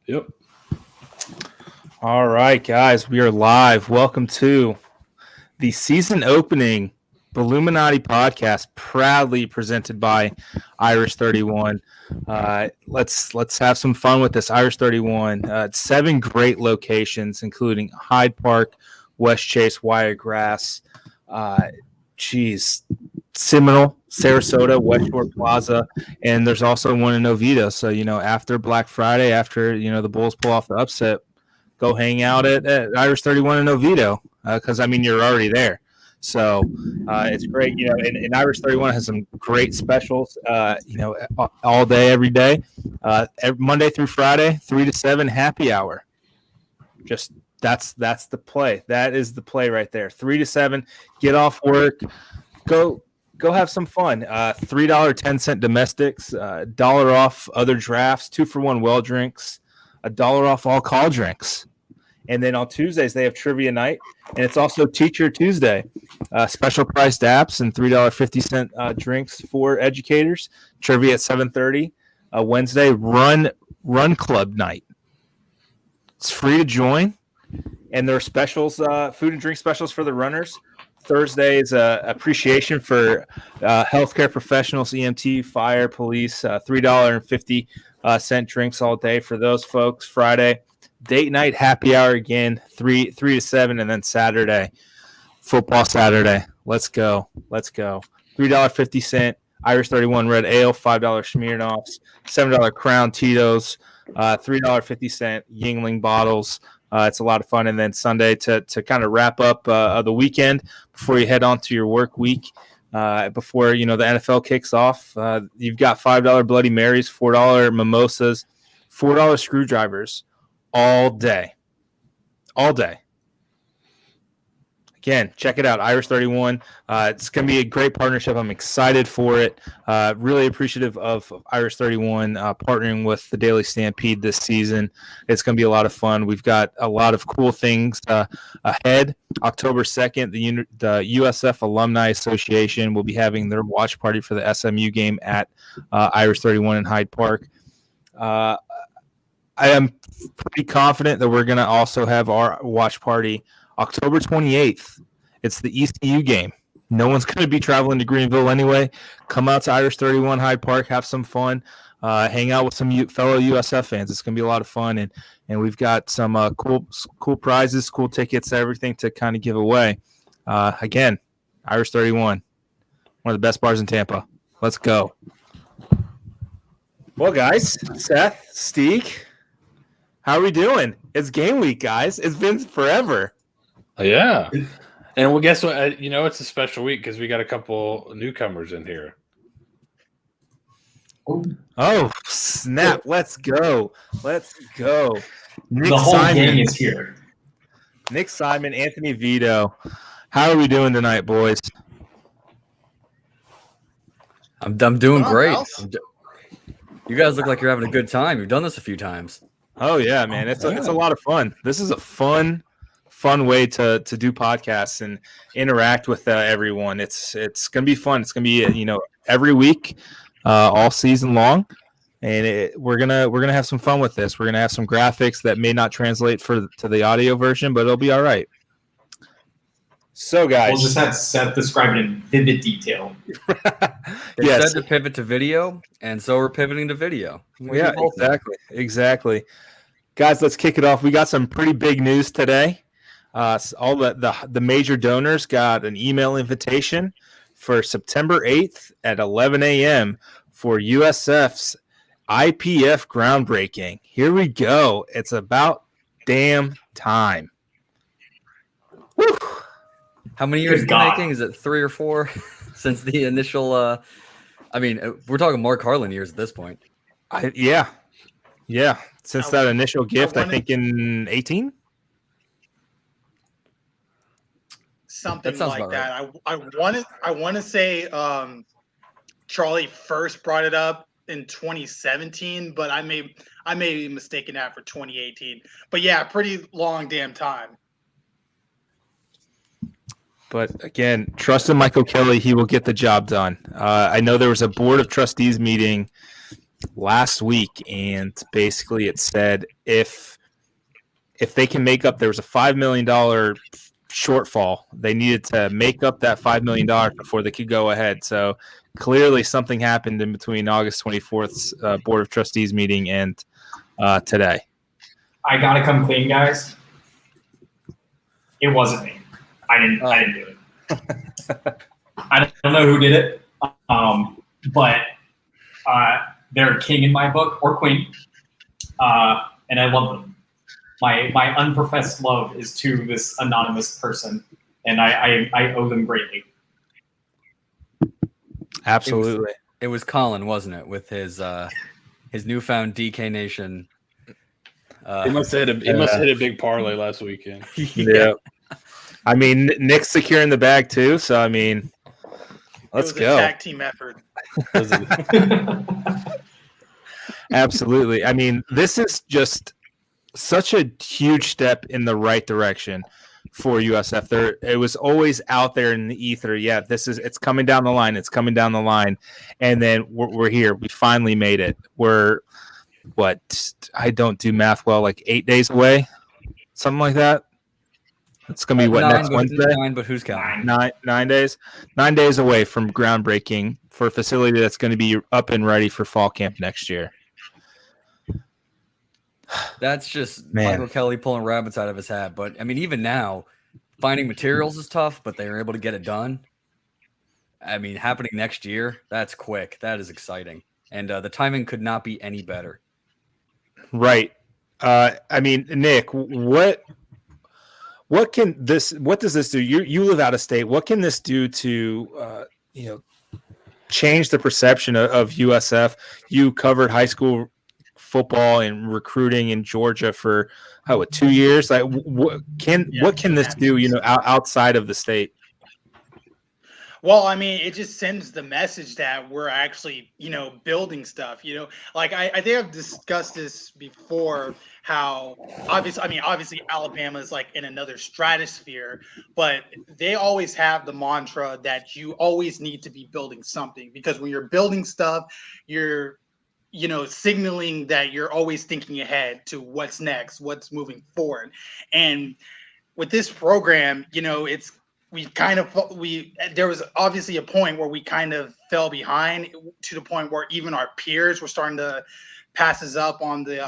Yep. All right, guys, we are live. Welcome to the season opening Bulluminati podcast, proudly presented by Irish 31. Let's have some fun with this Irish 31. 7 great locations, including Hyde Park, West Chase, Wiregrass, Seminole, Sarasota, West Shore Plaza, and there's also one in Oviedo. So, after Black Friday, after, the Bulls pull off the upset, go hang out at Irish 31 in Oviedo because, you're already there. So it's great. And Irish 31 has some great specials, all day, every day, Monday through Friday, 3 to 7 happy hour. Just that's the play. That is the play right there. 3 to 7, get off work, go have some fun. $3.10 domestics, $1 off other drafts, 2-for-1 well drinks, $1 off all call drinks. And then on Tuesdays, they have trivia night, and it's also Teacher Tuesday. Special priced apps and $3.50 drinks for educators. Trivia at 7:30. Wednesday, Run Club night. It's free to join, and there are specials, food and drink specials for the runners. Thursday is appreciation for healthcare professionals, EMT, fire, police, $3.50 drinks all day for those folks. Friday, date night, happy hour again, 3 to 7, and then Saturday, football Saturday. Let's go. $3.50 Irish 31 Red Ale, $5 Smirnoffs, $7 Crown Tito's, $3.50 Yingling bottles. It's a lot of fun. And then Sunday to kind of wrap up the weekend before you head on to your work week. Before the NFL kicks off, you've got $5 Bloody Marys, $4 mimosas, $4 screwdrivers. All day. Again, check it out, Irish 31. It's going to be a great partnership. I'm excited for it. Really appreciative of Irish 31 partnering with the Daily Stampede this season. It's going to be a lot of fun. We've got a lot of cool things ahead. October 2nd, the USF Alumni Association will be having their watch party for the SMU game at Irish 31 in Hyde Park. I am pretty confident that we're going to also have our watch party October 28th. It's the ECU game. No one's going to be traveling to Greenville anyway. Come out to Irish 31 Hyde Park, have some fun, hang out with some fellow USF fans. It's going to be a lot of fun, and we've got some cool prizes, cool tickets, everything to kind of give away. Again, Irish 31, one of the best bars in Tampa. Let's go. Well, guys, Seth, Steek, how are we doing? It's game week, guys. It's been forever. Yeah. And well, guess what? It's a special week because we got a couple newcomers in here. Oh, snap. Let's go. Nick the whole Simon. gang is here. Nick Simon, Anthony Vito. How are we doing tonight, boys? I'm doing great. You guys look like you're having a good time. You've done this a few times. Oh yeah, man. It's a lot of fun. This is a fun way to do podcasts and interact with everyone. It's gonna be fun. It's gonna be every week, all season long, and we're gonna have some fun with this. We're gonna have some graphics that may not translate to the audio version, but it'll be all right. So, guys, we'll just have Seth describe it in vivid detail. They said to pivot to video, and so we're pivoting to video. Yeah, exactly. Guys, let's kick it off. We got some pretty big news today. All the major donors got an email invitation for September 8th at 11 a.m. for USF's IPF groundbreaking. Here we go. It's about damn time. Woo. How many years is it making? Is it 3 or 4 since the initial? We're talking Mark Harlan years at this point. Yeah. Since that initial gift, I think in 18. Something like that. Right. I want to say Charlie first brought it up in 2017, but I may be mistaken that for 2018. But yeah, pretty long damn time. But again, trust in Michael Kelly. He will get the job done. I know there was a board of trustees meeting last week, and basically it said if they can make up, there was a $5 million shortfall. They needed to make up that $5 million before they could go ahead. So clearly something happened in between August 24th's Board of Trustees meeting and today. I gotta come clean, guys. It wasn't me. I didn't do it. I don't know who did it, but they're a king in my book, or queen, and I love them. My unprofessed love is to this anonymous person, and I owe them greatly. Absolutely. It was Colin, wasn't it, with his newfound DK Nation. He must have hit a big parlay last weekend. Yeah. I mean, Nick's securing the bag too, so I mean, let's go. A tag team effort. Absolutely. I mean, this is just such a huge step in the right direction for USF. It was always out there in the ether. Yeah, it's coming down the line. It's coming down the line, and then we're here. We finally made it. We're I don't do math well. Like 8 days away, something like that. It's gonna be next Wednesday. 9, but who's counting? 9 days. 9 days away from groundbreaking for a facility that's going to be up and ready for fall camp next year. That's just Michael Kelly pulling rabbits out of his hat. But I mean, even now, finding materials is tough, but they were able to get it done. I mean, happening next year, that's quick. That is exciting. And the timing could not be any better. Right. I mean, Nick, what does this do? You live out of state. What can this do to, change the perception of USF? You covered high school football and recruiting in Georgia for 2 years. Like, what can this do? Outside of the state. Well, I mean, it just sends the message that we're actually, building stuff. Like I think I've discussed this before. How obviously Alabama is like in another stratosphere, but they always have the mantra that you always need to be building something, because when you're building stuff, you're signaling that you're always thinking ahead to what's next, what's moving forward. And with this program, there was obviously a point where we kind of fell behind, to the point where even our peers were starting to pass us up on the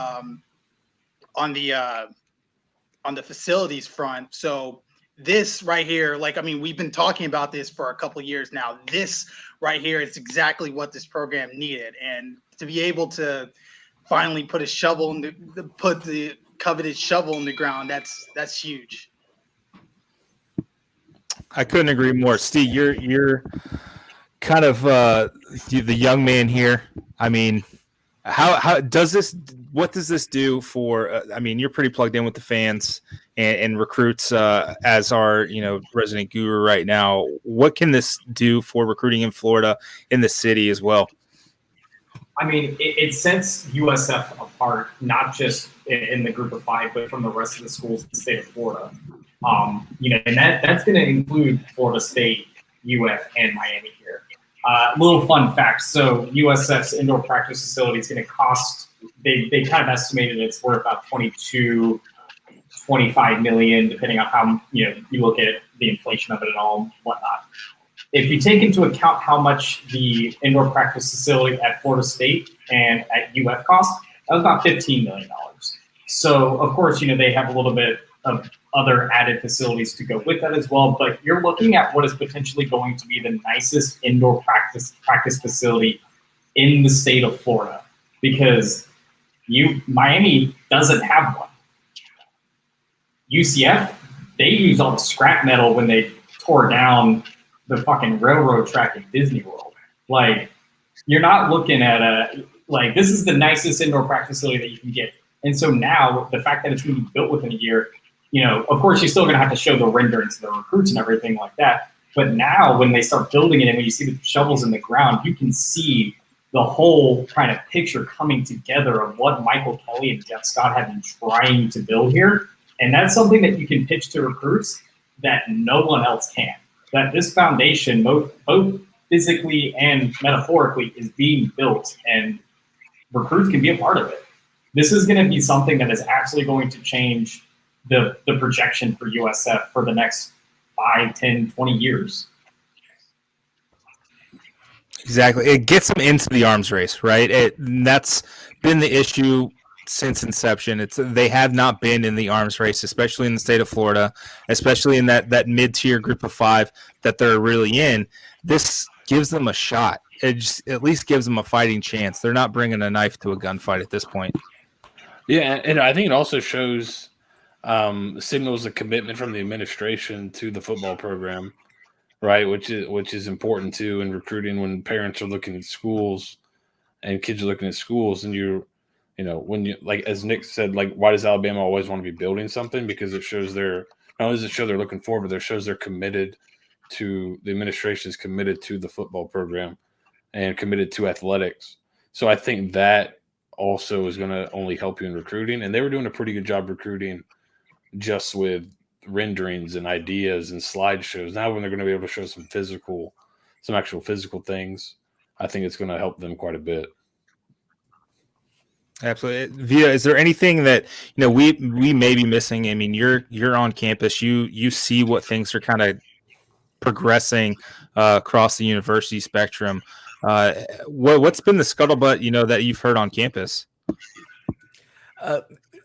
facilities front. So this right here, we've been talking about this for a couple of years now. This right here is exactly what this program needed. And to be able to finally put the coveted shovel in the ground, that's huge. I couldn't agree more. Steve, you're kind of the young man here. I mean, what does this do for, you're pretty plugged in with the fans and recruits as our, resident guru right now. What can this do for recruiting in Florida, in the city as well? I mean, it sets USF apart, not just in the group of 5, but from the rest of the schools in the state of Florida. And that's going to include Florida State, UF, and Miami here. Little fun fact. So USF's indoor practice facility is going to cost, they kind of estimated it's worth about $22, $25 million, depending on how, you look at the inflation of it and all and whatnot. If you take into account how much the indoor practice facility at Florida State and at UF cost, that was about $15 million. So, of course, they have a little bit of other added facilities to go with that as well. But you're looking at what is potentially going to be the nicest indoor practice facility in the state of Florida, because Miami doesn't have one. UCF, they use all the scrap metal when they tore down the fucking railroad track at Disney World. Like, you're not looking at this is the nicest indoor practice facility that you can get. And so now the fact that it's going to be built within a year, of course, you're still going to have to show the renderings to the recruits and everything like that. But now when they start building it and when you see the shovels in the ground, you can see the whole kind of picture coming together of what Michael Kelly and Jeff Scott have been trying to build here. And that's something that you can pitch to recruits that no one else can. That this foundation, both physically and metaphorically, is being built. And recruits can be a part of it. This is going to be something that is absolutely going to change the projection for USF for the next 5, 10, 20 years. Exactly. It gets them into the arms race, right? That's been the issue since inception. They have not been in the arms race, especially in the state of Florida, especially in that mid-tier group of 5 that they're really in. This gives them a shot. It just at least gives them a fighting chance. They're not bringing a knife to a gunfight at this point. Yeah, and I think it also shows signals of commitment from the administration to the football program, right? Which is important too in recruiting when parents are looking at schools and kids are looking at schools, and when you, like as Nick said, like, why does Alabama always want to be building something? Because it shows not only does it show they're looking forward, but it shows they're committed to, the administration is committed to the football program and committed to athletics. So I think that also is going to only help you in recruiting. And they were doing a pretty good job recruiting just with renderings and ideas and slideshows. Now when they're going to be able to show some actual physical things, I think it's going to help them quite a bit. Absolutely. Vita, is there anything that we may be missing? I mean, you're on campus. You see what things are kind of progressing across the university spectrum. What's been the scuttlebutt that you've heard on campus?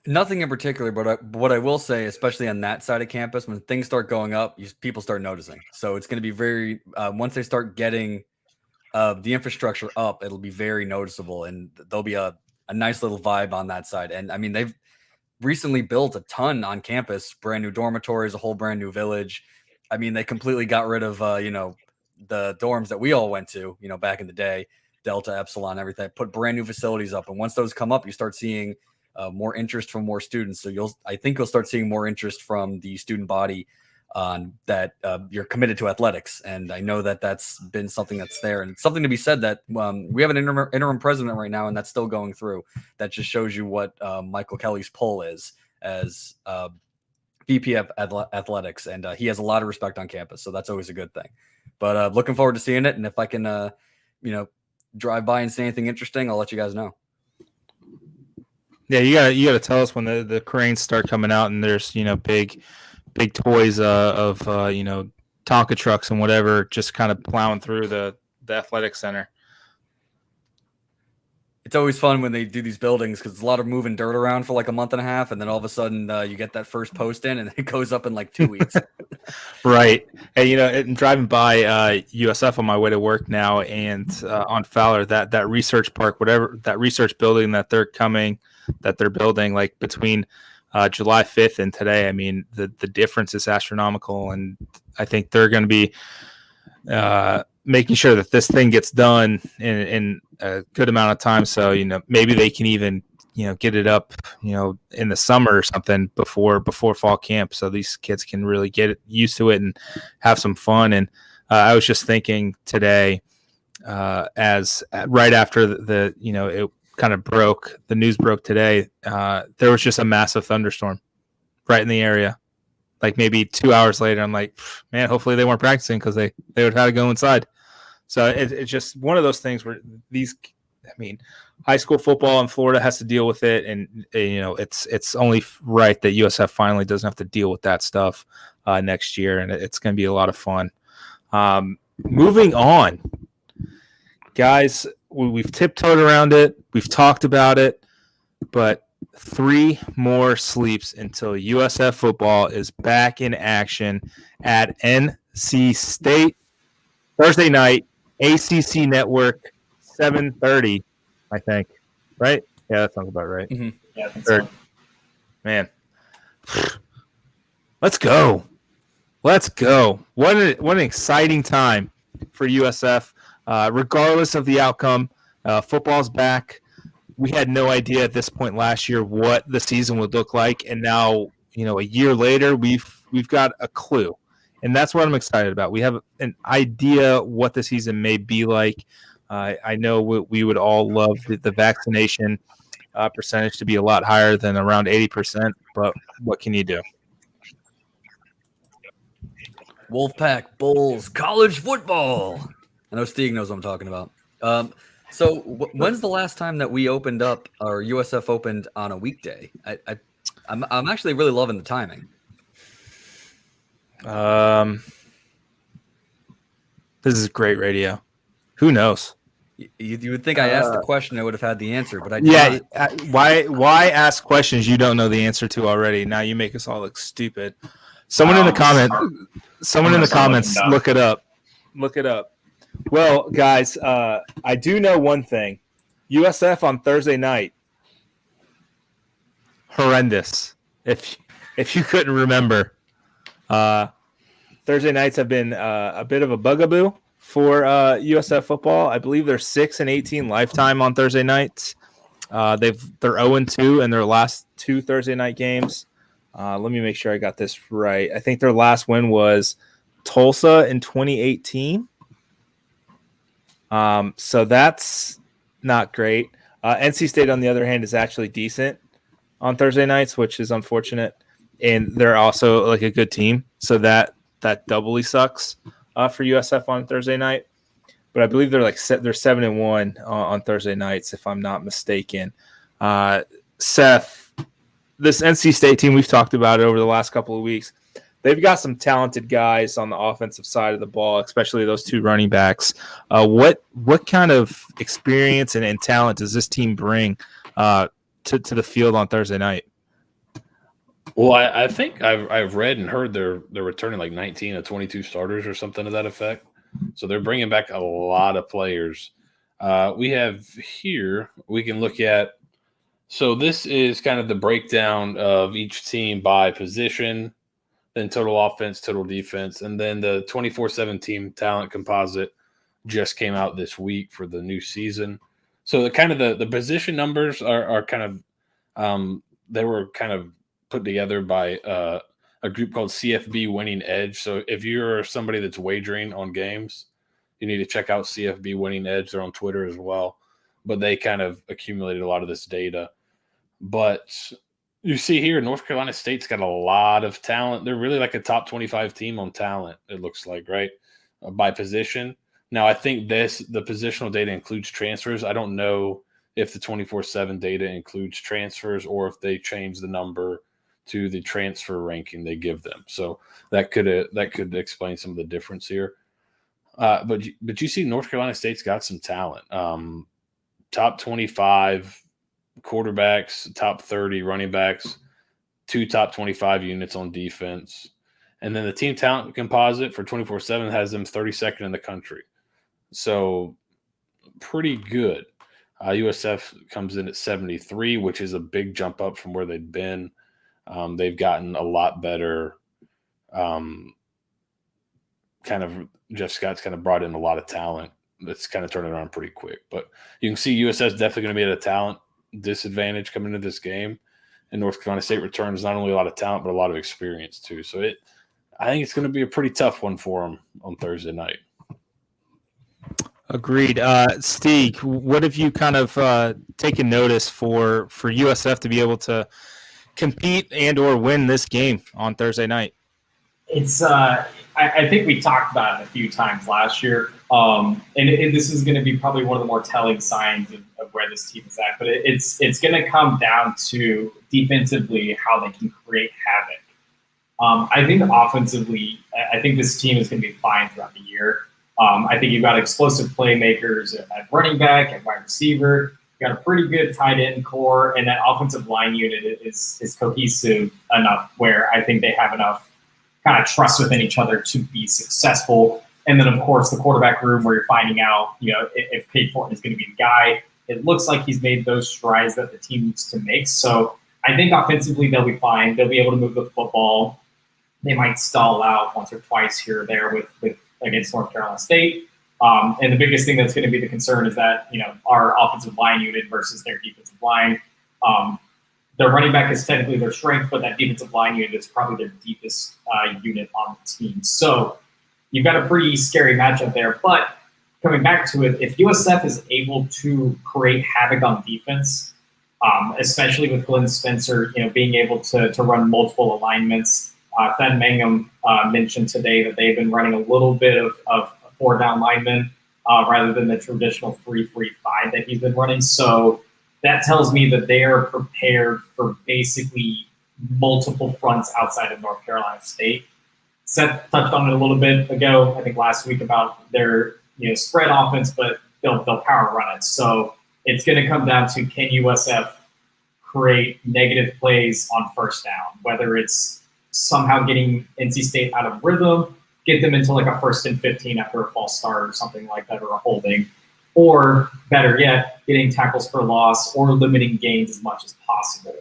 Nothing in particular, but what I will say, especially on that side of campus, when things start going up, people start noticing. So it's going to be very once they start getting the infrastructure up, it'll be very noticeable, and there'll be a nice little vibe on that side. And I mean, they've recently built a ton on campus, brand new dormitories, a whole brand new village. I mean, they completely got rid of, the dorms that we all went to, back in the day, Delta, Epsilon, everything, put brand new facilities up. And once those come up, you start seeing more interest from more students. So I think you'll start seeing more interest from the student body on that you're committed to athletics. And I know that that's been something that's there, and it's something to be said that we have an interim president right now, and that's still going through. That just shows you what Michael Kelly's pull is as VP of athletics, and he has a lot of respect on campus. So that's always a good thing, but looking forward to seeing it. And if I can, drive by and see anything interesting, I'll let you guys know. Yeah, you gotta tell us when the cranes start coming out, and there's big toys of Tonka trucks and whatever just kind of plowing through the athletic center. It's always fun when they do these buildings because it's a lot of moving dirt around for like a month and a half, and then all of a sudden you get that first post in, and it goes up in like 2 weeks. Right. And and driving by USF on my way to work now, and on Fowler, that research park, whatever, that research building that they're building, like between July 5th and today, I mean, the difference is astronomical, and I think they're going to be making sure that this thing gets done in a good amount of time. So, maybe they can even, get it up, in the summer or something before fall camp, so these kids can really get used to it and have some fun. And I was just thinking today, as right after it kind of the news broke today, there was just a massive thunderstorm right in the area. Like maybe 2 hours later, I'm like, man, hopefully they weren't practicing, because they would have had to go inside. So it's just one of those things where high school football in Florida has to deal with it, and it's only right that USF finally doesn't have to deal with that stuff next year, and it's going to be a lot of fun. Moving on, guys, we've tiptoed around it, we've talked about it, but 3 more sleeps until USF football is back in action at NC State Thursday night, ACC Network, 7:30, I think. Right? Yeah, that sounds about right. Mm-hmm. Yeah, I think so. Man, let's go! What an exciting time for USF. Regardless of the outcome, football's back. We had no idea at this point last year what the season would look like, and now, a year later, we've got a clue, and that's what I'm excited about. We have an idea what the season may be like. I know we would all love the vaccination percentage to be a lot higher than around 80%, but what can you do? Wolfpack, Bulls, college football. I know Steve knows what I'm talking about. So when's the last time that we opened up or USF opened on a weekday? I'm actually really loving the timing. This is great radio. Who knows? You would think I asked the question, I would have had the answer, but I did not. Why ask questions you don't know the answer to already? Now you make us all look stupid. Someone in the comments, look it up. Look it up. Well, guys, I do know one thing. USF on Thursday night, horrendous. If you couldn't remember, Thursday nights have been a bit of a bugaboo for USF football. I believe they're 6-18 lifetime on Thursday nights. They're 0-2 in their last 2 Thursday night games. Let me make sure I got this right. I think their last win was Tulsa in 2018. So that's not great. NC State, on the other hand, is actually decent on Thursday nights, which is unfortunate. And they're also like a good team. So that doubly sucks for USF on Thursday night. But I believe they're 7-1 on Thursday nights, if I'm not mistaken. Seth, this NC State team, we've talked about it over the last couple of weeks. They've got some talented guys on the offensive side of the ball, especially those 2 running backs. What kind of experience and talent does this team bring to the field on Thursday night? Well, I think I've read and heard they're returning like 19 of 22 starters or something to that effect. So they're bringing back a lot of players. We have here, we can look at, so this is kind of the breakdown of each team by position, then total offense, total defense, and then the 24/7 team talent composite just came out this week for the new season. So the position numbers are kind of they were kind of put together by a group called CFB Winning Edge. So if you're somebody that's wagering on games, you need to check out CFB Winning Edge. They're on Twitter as well. But they kind of accumulated a lot of this data. But you see here, North Carolina State's got a lot of talent. They're really like a top 25 team on talent, it looks like, right? By position. Now, I think the positional data includes transfers. I don't know if the 24/7 data includes transfers or if they change the number to the transfer ranking they give them. So that could explain some of the difference here. But you see North Carolina State's got some talent. Top 25 quarterbacks, top 30 running backs, 2 top 25 units on defense. And then the team talent composite for 24/7 has them 32nd in the country. So pretty good. USF comes in at 73, which is a big jump up from where they'd been. They've gotten a lot better. Jeff Scott's kind of brought in a lot of talent. That's kind of turning around pretty quick. But you can see USF's definitely going to be at a talent disadvantage coming into this game. And North Carolina State returns not only a lot of talent, but a lot of experience too. So I think it's going to be a pretty tough one for them on Thursday night. Agreed. Steve, what have you kind of taken notice for USF to be able to compete and or win this game on Thursday night? It's I think we talked about it a few times last year, and this is going to be probably one of the more telling signs of where this team is at. But it's going to come down to defensively how they can create havoc. I think offensively, I think this team is going to be fine throughout the year. I think you've got explosive playmakers at running back, at wide receiver. You've got a pretty good tight end core, and that offensive line unit is cohesive enough where I think they have enough kind of trust within each other to be successful. And then, of course, the quarterback room where you're finding out, if Payton is going to be the guy. It looks like he's made those strides that the team needs to make. So I think offensively they'll be fine. They'll be able to move the football. They might stall out once or twice here or there with against North Carolina State. And the biggest thing that's going to be the concern is that, our offensive line unit versus their defensive line. Their running back is technically their strength, but that defensive line unit is probably their deepest unit on the team. So you've got a pretty scary matchup there. But coming back to it, if USF is able to create havoc on defense, especially with Glenn Spencer, being able to run multiple alignments. Thad Mangum mentioned today that they've been running a little bit of 4-down linemen. rather than the traditional 3-3-5 that he's been running. So that tells me that they are prepared for basically multiple fronts outside of North Carolina State. Seth touched on it a little bit ago, I think last week, about their spread offense, but they'll power run it. So it's going to come down to, can USF create negative plays on first down, whether it's somehow getting NC State out of rhythm, get them into like a 1st and 15 after a false start or something like that, or a holding, or better yet, getting tackles for loss or limiting gains as much as possible.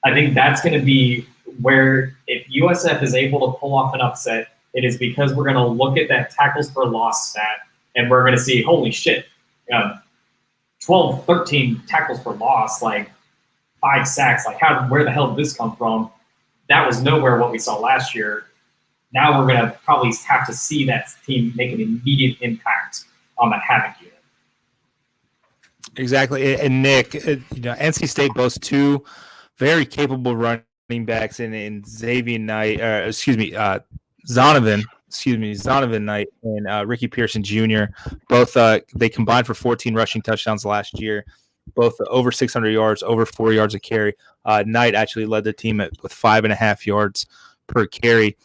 I think that's going to be where, if USF is able to pull off an upset, it is because we're going to look at that tackles for loss stat and we're going to see, holy shit, 12, 13 tackles for loss, like 5 sacks, like where the hell did this come from? That was nowhere what we saw last year. Now we're going to probably have to see that team make an immediate impact on that havoc unit. Exactly. And Nick, NC State boasts 2 very capable running backs in Xavier Knight, Zonovan Knight and Ricky Pearson Jr. Both they combined for 14 rushing touchdowns last year, both over 600 yards, over 4 yards a carry. Knight actually led the team with 5.5 yards per carry.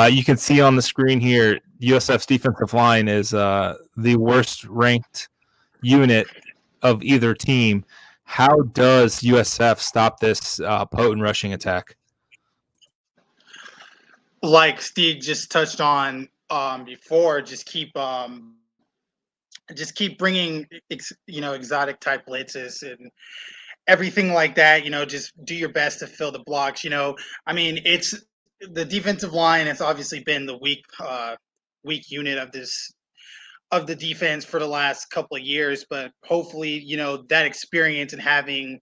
You can see on the screen here, USF's defensive line is the worst ranked unit of either team. How does USF stop this potent rushing attack? Like Steve just touched on before, just keep bringing exotic type blitzes and everything like that. Just do your best to fill the blocks. It's the defensive line has obviously been the weak unit of the defense for the last couple of years, but hopefully, that experience and having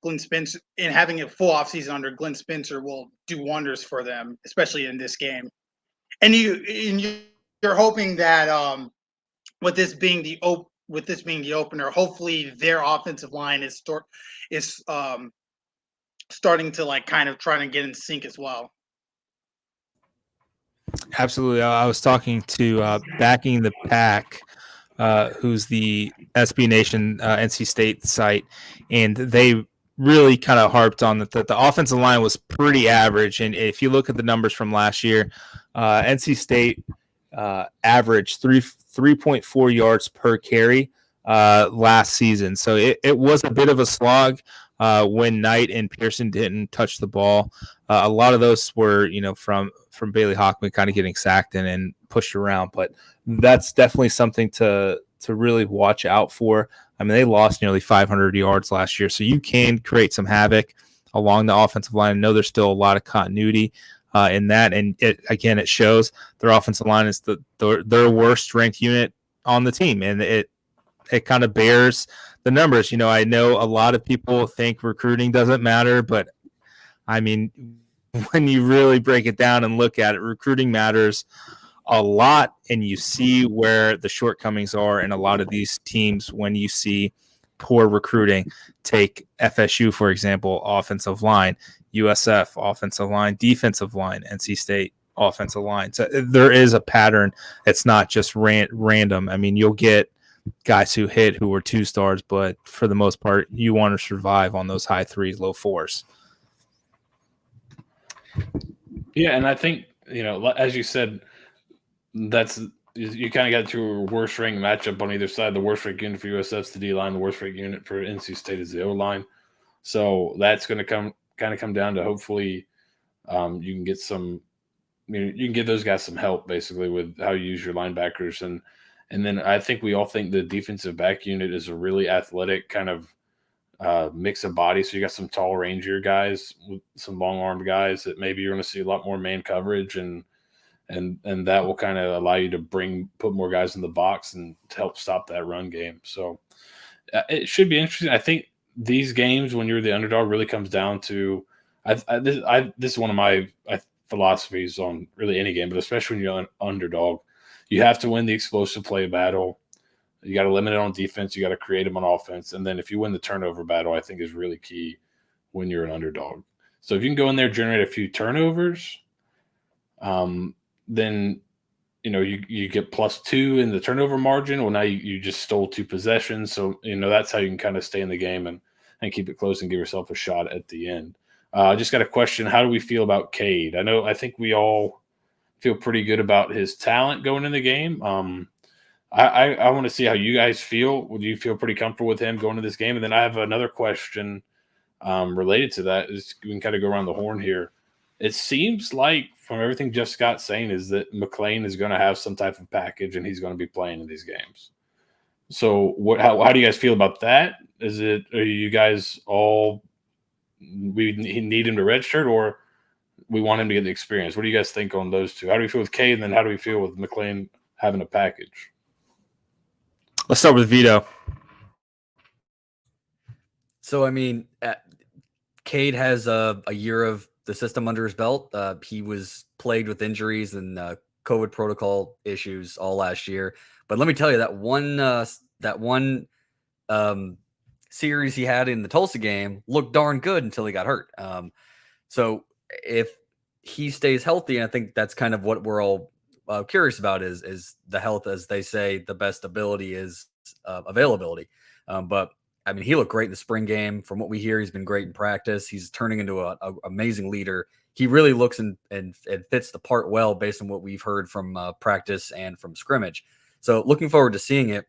Glenn Spencer and having a full offseason under Glenn Spencer will do wonders for them, especially in this game. And you're hoping that with this being the opener, hopefully their offensive line is starting to kind of try to get in sync as well. Absolutely. I was talking to Backing the Pack, who's the SB Nation NC State site, and they really kind of harped on that the offensive line was pretty average. And if you look at the numbers from last year, NC State averaged 3.4 yards per carry last season. So it was a bit of a slog when Knight and Pearson didn't touch the ball. A lot of those were, from Bailey Hockman kind of getting sacked and pushed around. But that's definitely something to really watch out for. I mean, they lost nearly 500 yards last year, so you can create some havoc along the offensive line. I know there's still a lot of continuity in that, and it shows their offensive line is their worst ranked unit on the team, and it kind of bears the numbers. I know a lot of people think recruiting doesn't matter, but I mean, when you really break it down and look at it, recruiting matters a lot, and you see where the shortcomings are in a lot of these teams when you see poor recruiting. Take FSU, for example, offensive line, USF, offensive line, defensive line, NC State, offensive line. So there is a pattern. It's not just random. I mean, you'll get guys who were 2 stars, but for the most part, you want to survive on those high 3s, low 4s. Yeah, and I think, as you said, you kind of got to a worst ranked matchup on either side. The worst ranked unit for USF's the D line, the worst ranked unit for NC State is the O line. So that's going to come down to, hopefully you can get you can give those guys some help basically with how you use your linebackers. And then I think we all think the defensive back unit is a really athletic kind of mix of bodies. So you got some tall, rangier guys with some long-armed guys that maybe you're going to see a lot more man coverage, and that will kind of allow you to put more guys in the box and to help stop that run game. So it should be interesting. I think these games, when you're the underdog, really comes down to this is one of my philosophies on really any game, but especially when you're an underdog. You have to win the explosive play battle. You got to limit it on defense. You got to create them on offense. And then if you win the turnover battle, I think is really key when you're an underdog. So if you can go in there, generate a few turnovers, then, you get +2 in the turnover margin. Well, now you just stole 2 possessions. So, that's how you can kind of stay in the game and keep it close and give yourself a shot at the end. I just got a question. How do we feel about Cade? I think we all feel pretty good about his talent going in the game. I want to see how you guys feel. Do you feel pretty comfortable with him going to this game? And then I have another question related to that. We can kind of go around the horn here. It seems like from everything Jeff Scott's saying is that McLean is going to have some type of package and he's going to be playing in these games. So how do you guys feel about that? Are you guys all we need him to redshirt, or we want him to get the experience? What do you guys think on those two? How do we feel with Cade, and then how do we feel with McLean having a package? Let's start with Vito. So, Cade has a year of the system under his belt. He was plagued with injuries and COVID protocol issues all last year. But let me tell you, that one series he had in the Tulsa game looked darn good until he got hurt. So if he stays healthy, and I think that's kind of what we're all curious about is the health, as they say, the best ability is availability. But he looked great in the spring game. From what we hear, he's been great in practice. He's turning into an amazing leader. He really looks and fits the part well based on what we've heard from practice and from scrimmage. So looking forward to seeing it.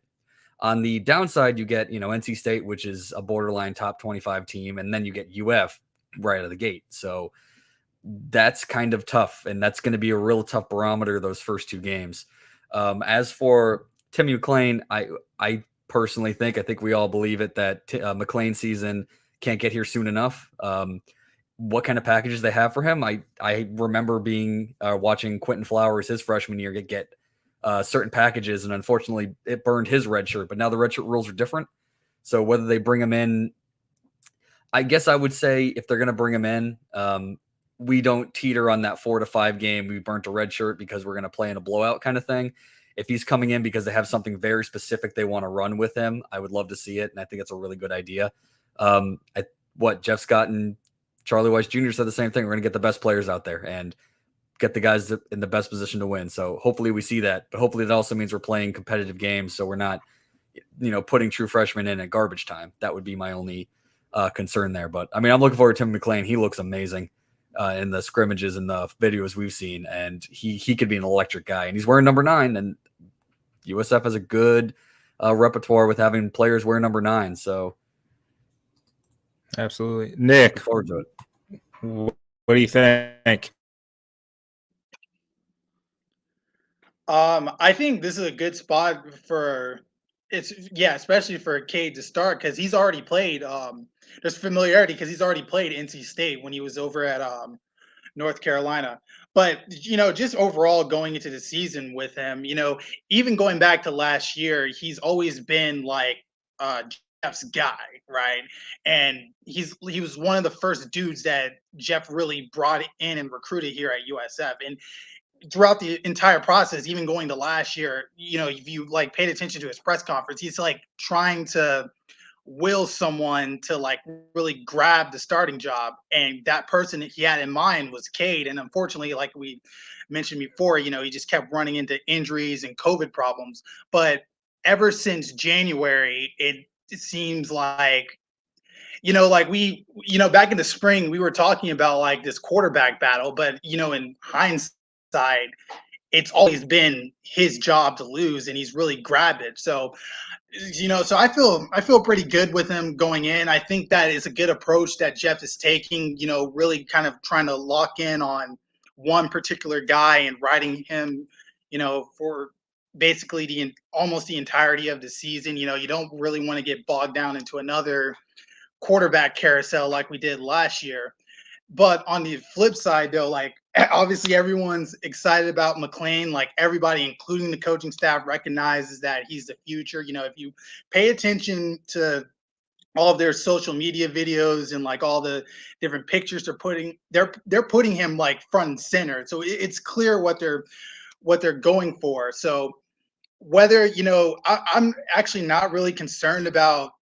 On the downside, you get, NC State, which is a borderline top 25 team, and then you get UF right out of the gate. So that's kind of tough, and that's going to be a real tough barometer those first 2 games. As for Tim McLean, I personally think we all believe it, that McLean season can't get here soon enough. What kind of packages they have for him? I remember watching Quentin Flowers his freshman year get certain packages, and unfortunately it burned his red shirt. But now the red shirt rules are different. So whether they bring him in, I guess I would say if they're going to bring him in, we don't teeter on that 4 to 5 game. We burnt a red shirt because we're going to play in a blowout kind of thing. If he's coming in because they have something very specific they want to run with him, I would love to see it. And I think it's a really good idea. Jeff Scott and Charlie Weiss Jr. said the same thing. We're going to get the best players out there and get the guys in the best position to win. So hopefully we see that, but hopefully it also means we're playing competitive games. So we're not, putting true freshmen in at garbage time. That would be my only concern there. But I'm looking forward to Tim McLean. He looks amazing in the scrimmages and the videos we've seen. And he could be an electric guy, and he's wearing number 9, and USF has a good repertoire with having players wear number 9. So absolutely. Nick, look forward to it. What do you think? I think this is a good spot especially for Cade to start, because he's already played. There's familiarity because he's already played NC State when he was over at North Carolina. But just overall going into the season with him, even going back to last year, he's always been like Jeff's guy, right? And he was one of the first dudes that Jeff really brought in and recruited here at USF. And throughout the entire process, even going to last year, if you paid attention to his press conference, he's trying to will someone to really grab the starting job. And that person that he had in mind was Cade. And unfortunately, like we mentioned before, he just kept running into injuries and COVID problems. But ever since January, it seems like, back in the spring, we were talking about this quarterback battle, but, in hindsight, it's always been his job to lose, and he's really grabbed it. So, so I feel pretty good with him going in. I think that is a good approach that Jeff is taking, really kind of trying to lock in on one particular guy and riding him, for basically almost the entirety of the season. You don't really want to get bogged down into another quarterback carousel like we did last year. But on the flip side, though, obviously everyone's excited about McLean. Everybody, including the coaching staff, recognizes that he's the future. If you pay attention to all of their social media videos and all the different pictures they're putting him front and center. So it's clear what they're going for. So whether I'm actually not really concerned about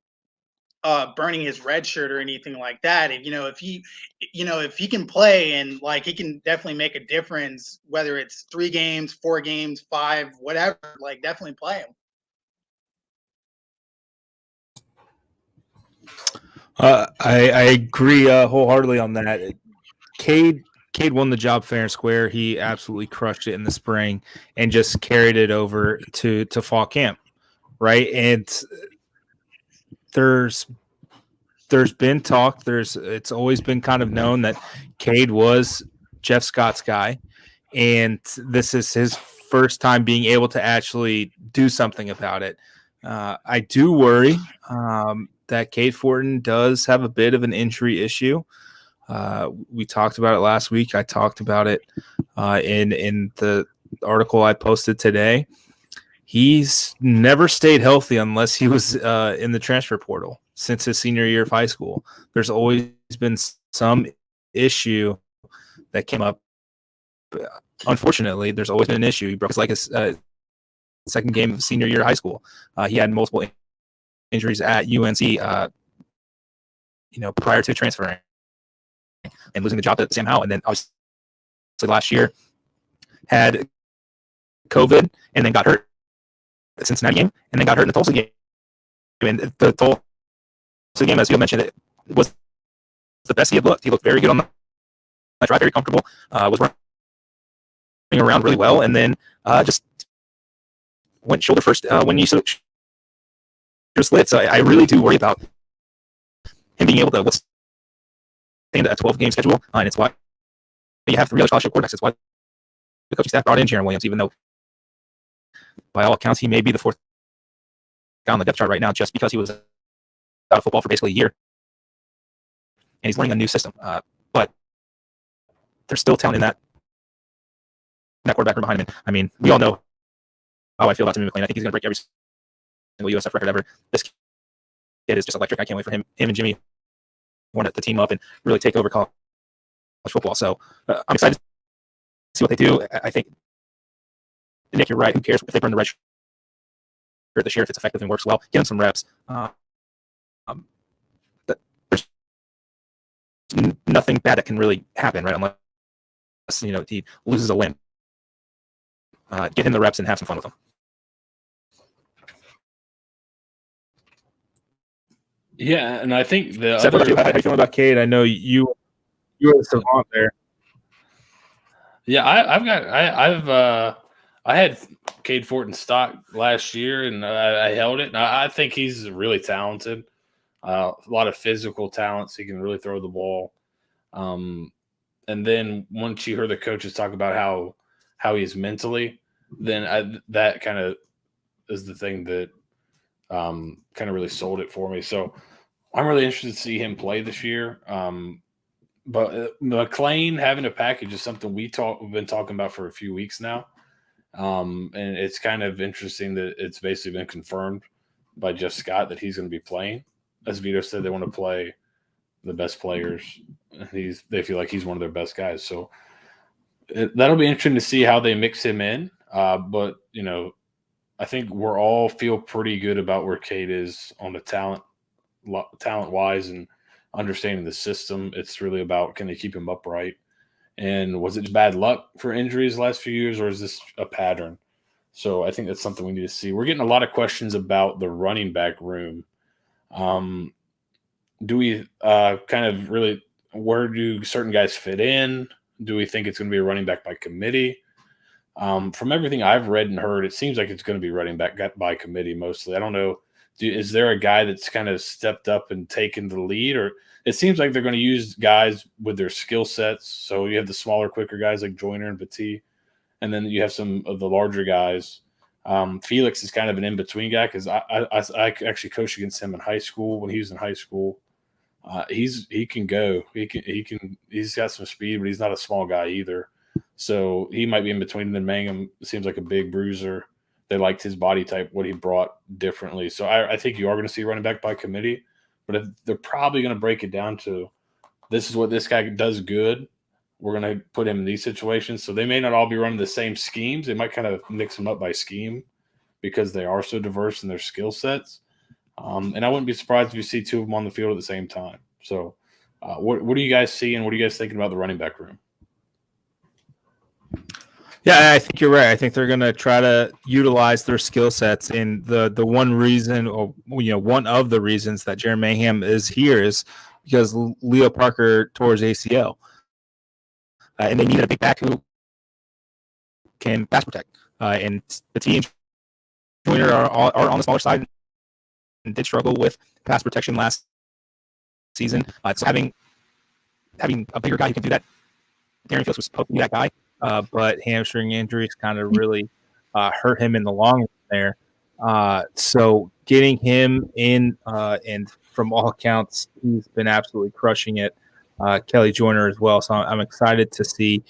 burning his red shirt or anything like that. And, if he can play and like he can definitely make a difference, whether it's 3 games, 4 games, 5, whatever, like definitely play him. I agree wholeheartedly on that. Cade won the job fair and square. He absolutely crushed it in the spring and just carried it over to fall camp, right? And there's been talk. It's always been kind of known that Cade was Jeff Scott's guy, and this is his first time being able to actually do something about it. I do worry that Cade Fortin does have a bit of an injury issue. We talked about it last week. I talked about it in the article I posted today. He's never stayed healthy unless he was in the transfer portal since his senior year of high school. There's always been some issue that came up. Unfortunately, there's always been an issue. He broke his leg his second game of senior year of high school. He had multiple injuries at UNC, prior to transferring and losing the job to Sam Howell. And then obviously last year had COVID and then got hurt at the Cincinnati game and then got hurt in the Tulsa game. And the Tulsa game, as you mentioned, it was the best he had looked. He looked very good on the drive, very comfortable, was running around really well, and then just went shoulder first when you switch your slits. I really do worry about him being able to stand a 12-game schedule, and it's why you have 3 other scholarship quarterbacks. It's why the coaching staff brought in Jaron Williams, even though by all accounts he may be the 4th guy on the depth chart right now, just because he was out of football for basically a year, and he's learning a new system. But there's still talent in that quarterback room behind him. I mean, we all know how I feel about Timmy McClain. I think he's going to break every single USF record ever. This kid is just electric. I can't wait for him and Jimmy want to team up and really take over college football. So I'm excited to see what they do. I think, Nick, you're right. Who cares if they burn the red shirt this year if it's effective and works well? Get him some reps. There's nothing bad that can really happen, right? Unless he loses a limb. Get him the reps and have some fun with him. Yeah, and I think Seth, how are you feeling about Cade? I know you were a savant there. Yeah, I had Cade Fortin stock last year, and I held it. And I think he's really talented. A lot of physical talents. He can really throw the ball. And then once you heard the coaches talk about how he is mentally, then that kind of is the thing that kind of really sold it for me. So I'm really interested to see him play this year. But McClain having a package is something we've been talking about for a few weeks now. And it's kind of interesting that it's basically been confirmed by Jeff Scott that he's going to be playing. As Vito said, they want to play the best players. They feel like he's one of their best guys. So that'll be interesting to see how they mix him in. But, I think we're all feel pretty good about where Cade is on the talent-wise and understanding the system. It's really about, can they keep him upright? And was it bad luck for injuries the last few years, or is this a pattern? So I think that's something we need to see. We're getting a lot of questions about the running back room. Do we kind of really – where do certain guys fit in? Do we think it's going to be a running back by committee? From everything I've read and heard, it seems like it's going to be running back by committee mostly. I don't know. Is there a guy that's kind of stepped up and taken the lead? Or it seems like they're going to use guys with their skill sets. So you have the smaller, quicker guys like Joyner and Battie, and then you have some of the larger guys. Felix is kind of an in-between guy because I actually coached against him in high school when he was in high school. He can go. He's got some speed, but he's not a small guy either. So he might be in between. And then Mangum seems like a big bruiser. They liked his body type, what he brought differently. So I think you are going to see running back by committee, but they're probably going to break it down to this is what this guy does good. We're going to put him in these situations. So they may not all be running the same schemes. They might kind of mix them up by scheme because they are so diverse in their skill sets. And I wouldn't be surprised if you see two of them on the field at the same time. So what do you guys see, and what are you guys thinking about the running back room? Yeah, I think you're right. I think they're going to try to utilize their skill sets. And the one reason, or one of the reasons that Jaron Mayhem is here is because Leo Parker tore his ACL, and they needed a big back who can pass protect. And the team Joyner are on the smaller side and did struggle with pass protection last season. So having a bigger guy who can do that, Darren Fields was supposed to be that guy. But hamstring injuries kind of really hurt him in the long run there. So getting him in, and from all accounts, he's been absolutely crushing it. Kelly Joyner as well. So I'm excited to see,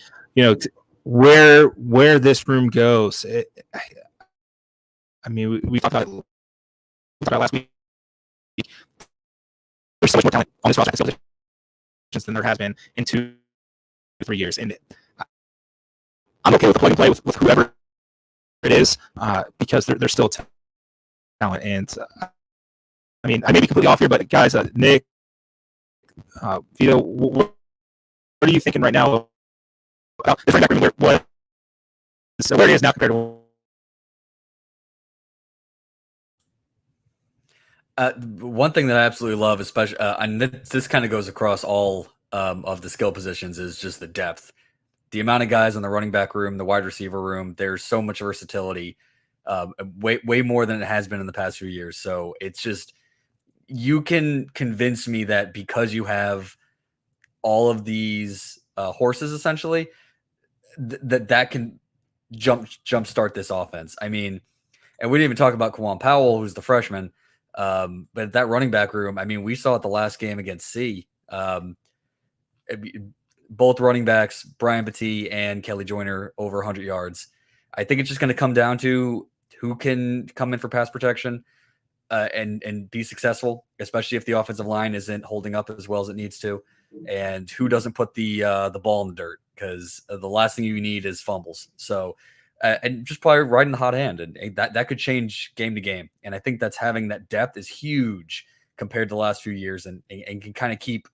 where this room goes. We talked about last week. There's so much more talent on this roster than there has been in 2 or 3 years, and I'm okay with the plug and play with whoever it is, because they're still talent. And I may be completely off here, but guys, Nick, Vito, what are you thinking right now about this running back room, where it is now compared to? One thing that I absolutely love, especially, and this kind of goes across all of the skill positions, is just the depth. The amount of guys in the running back room, the wide receiver room, there's so much versatility, way more than it has been in the past few years. So it's just, you can convince me that because you have all of these horses, essentially, that can jumpstart this offense. And we didn't even talk about Kawan Powell, who's the freshman, but that running back room, we saw it the last game against C. Both running backs, Brian Battie and Kelly Joyner, over 100 yards. I think it's just going to come down to who can come in for pass protection and be successful, especially if the offensive line isn't holding up as well as it needs to, and who doesn't put the ball in the dirt, because the last thing you need is fumbles. So, and just probably riding the hot hand, and that could change game to game. And I think that's having that depth is huge compared to the last few years, and can kind of keep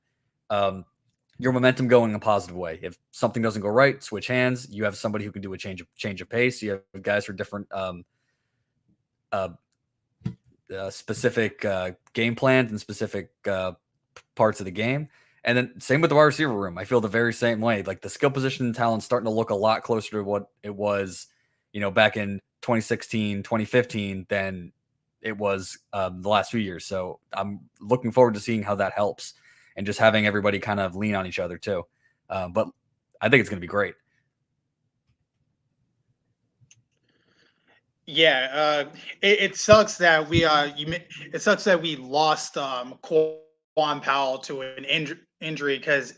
your momentum going in a positive way. If something doesn't go right, switch hands. You have somebody who can do a change of pace. You have guys for different specific game plans and specific parts of the game. And then same with the wide receiver room. I feel the very same way. Like, the skill position talent's starting to look a lot closer to what it was, back in 2016, 2015 than it was the last few years. So I'm looking forward to seeing how that helps, and just having everybody kind of lean on each other too. But I think it's going to be great. Yeah, it sucks that we lost Quan Powell to an injury, because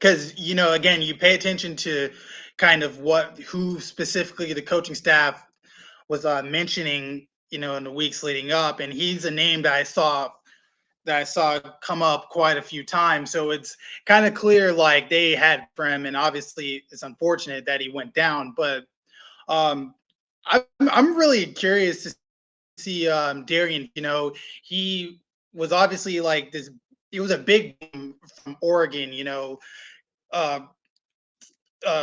again, you pay attention to kind of who specifically the coaching staff was mentioning, in the weeks leading up, and he's a name that I saw come up quite a few times. So it's kind of clear, like, they had for him, and obviously it's unfortunate that he went down. But I'm really curious to see Darian. He was obviously like this. He was a big from Oregon.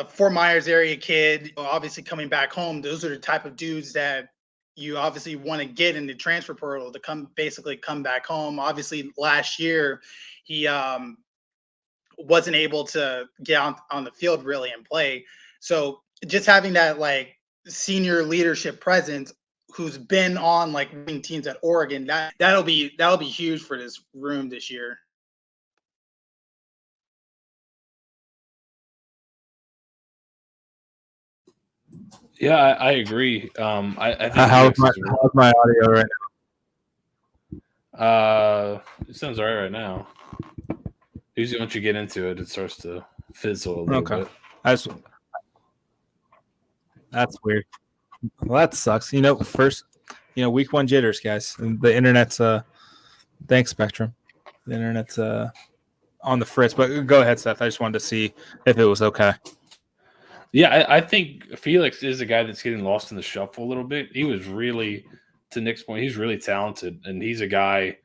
Fort Myers area kid. Obviously coming back home. Those are the type of dudes that you obviously want to get in the transfer portal to come back home. Obviously last year he wasn't able to get on the field really and play. So just having that, like, senior leadership presence, who's been on, like, winning teams at Oregon, that'll be huge for this room this year. Yeah, I agree. I think how's my audio right now? It sounds all right now. Usually once you get into it, it starts to fizzle a little bit. That's weird. Well, that sucks. Week one jitters, guys. The internet's thanks, Spectrum. The internet's on the fritz. But go ahead, Seth. I just wanted to see if it was okay. Yeah, I think Felix is a guy that's getting lost in the shuffle a little bit. He was really to Nick's point, he's really talented, and he's a guy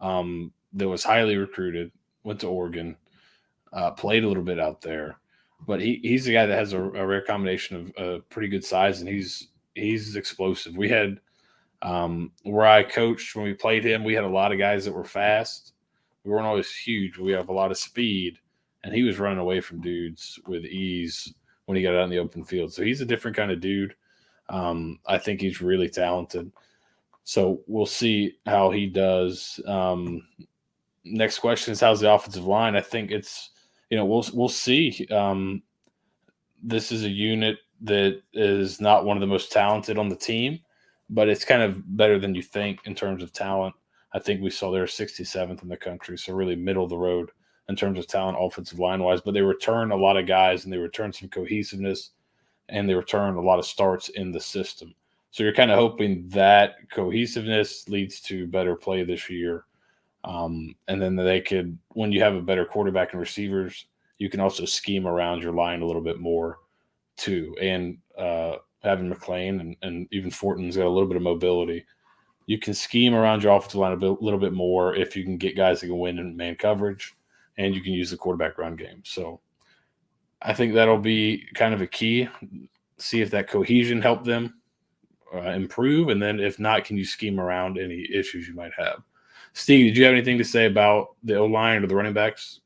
that was highly recruited, went to Oregon, played a little bit out there, but he's a guy that has a rare combination of pretty good size, and he's explosive. We had where I coached when we played him, we had a lot of guys that were fast. We weren't always huge. We have a lot of speed, and he was running away from dudes with ease when he got out in the open field. So he's a different kind of dude. I think he's really talented. So we'll see how he does. Next question is, how's the offensive line? I think it's, we'll see. This is a unit that is not one of the most talented on the team, but it's kind of better than you think in terms of talent. I think we saw they're 67th in the country, so really middle of the road in terms of talent offensive line-wise. But they return a lot of guys, and they return some cohesiveness, and they return a lot of starts in the system. So you're kind of hoping that cohesiveness leads to better play this year. And then they could, when you have a better quarterback and receivers, you can also scheme around your line a little bit more too. And having McLean and even Fortin's got a little bit of mobility. You can scheme around your offensive line a little bit more if you can get guys that can win in man coverage, and you can use the quarterback run game. So I think that'll be kind of a key. See if that cohesion helped them improve, and then if not, can you scheme around any issues you might have? Steve, did you have anything to say about the O-line or the running backs?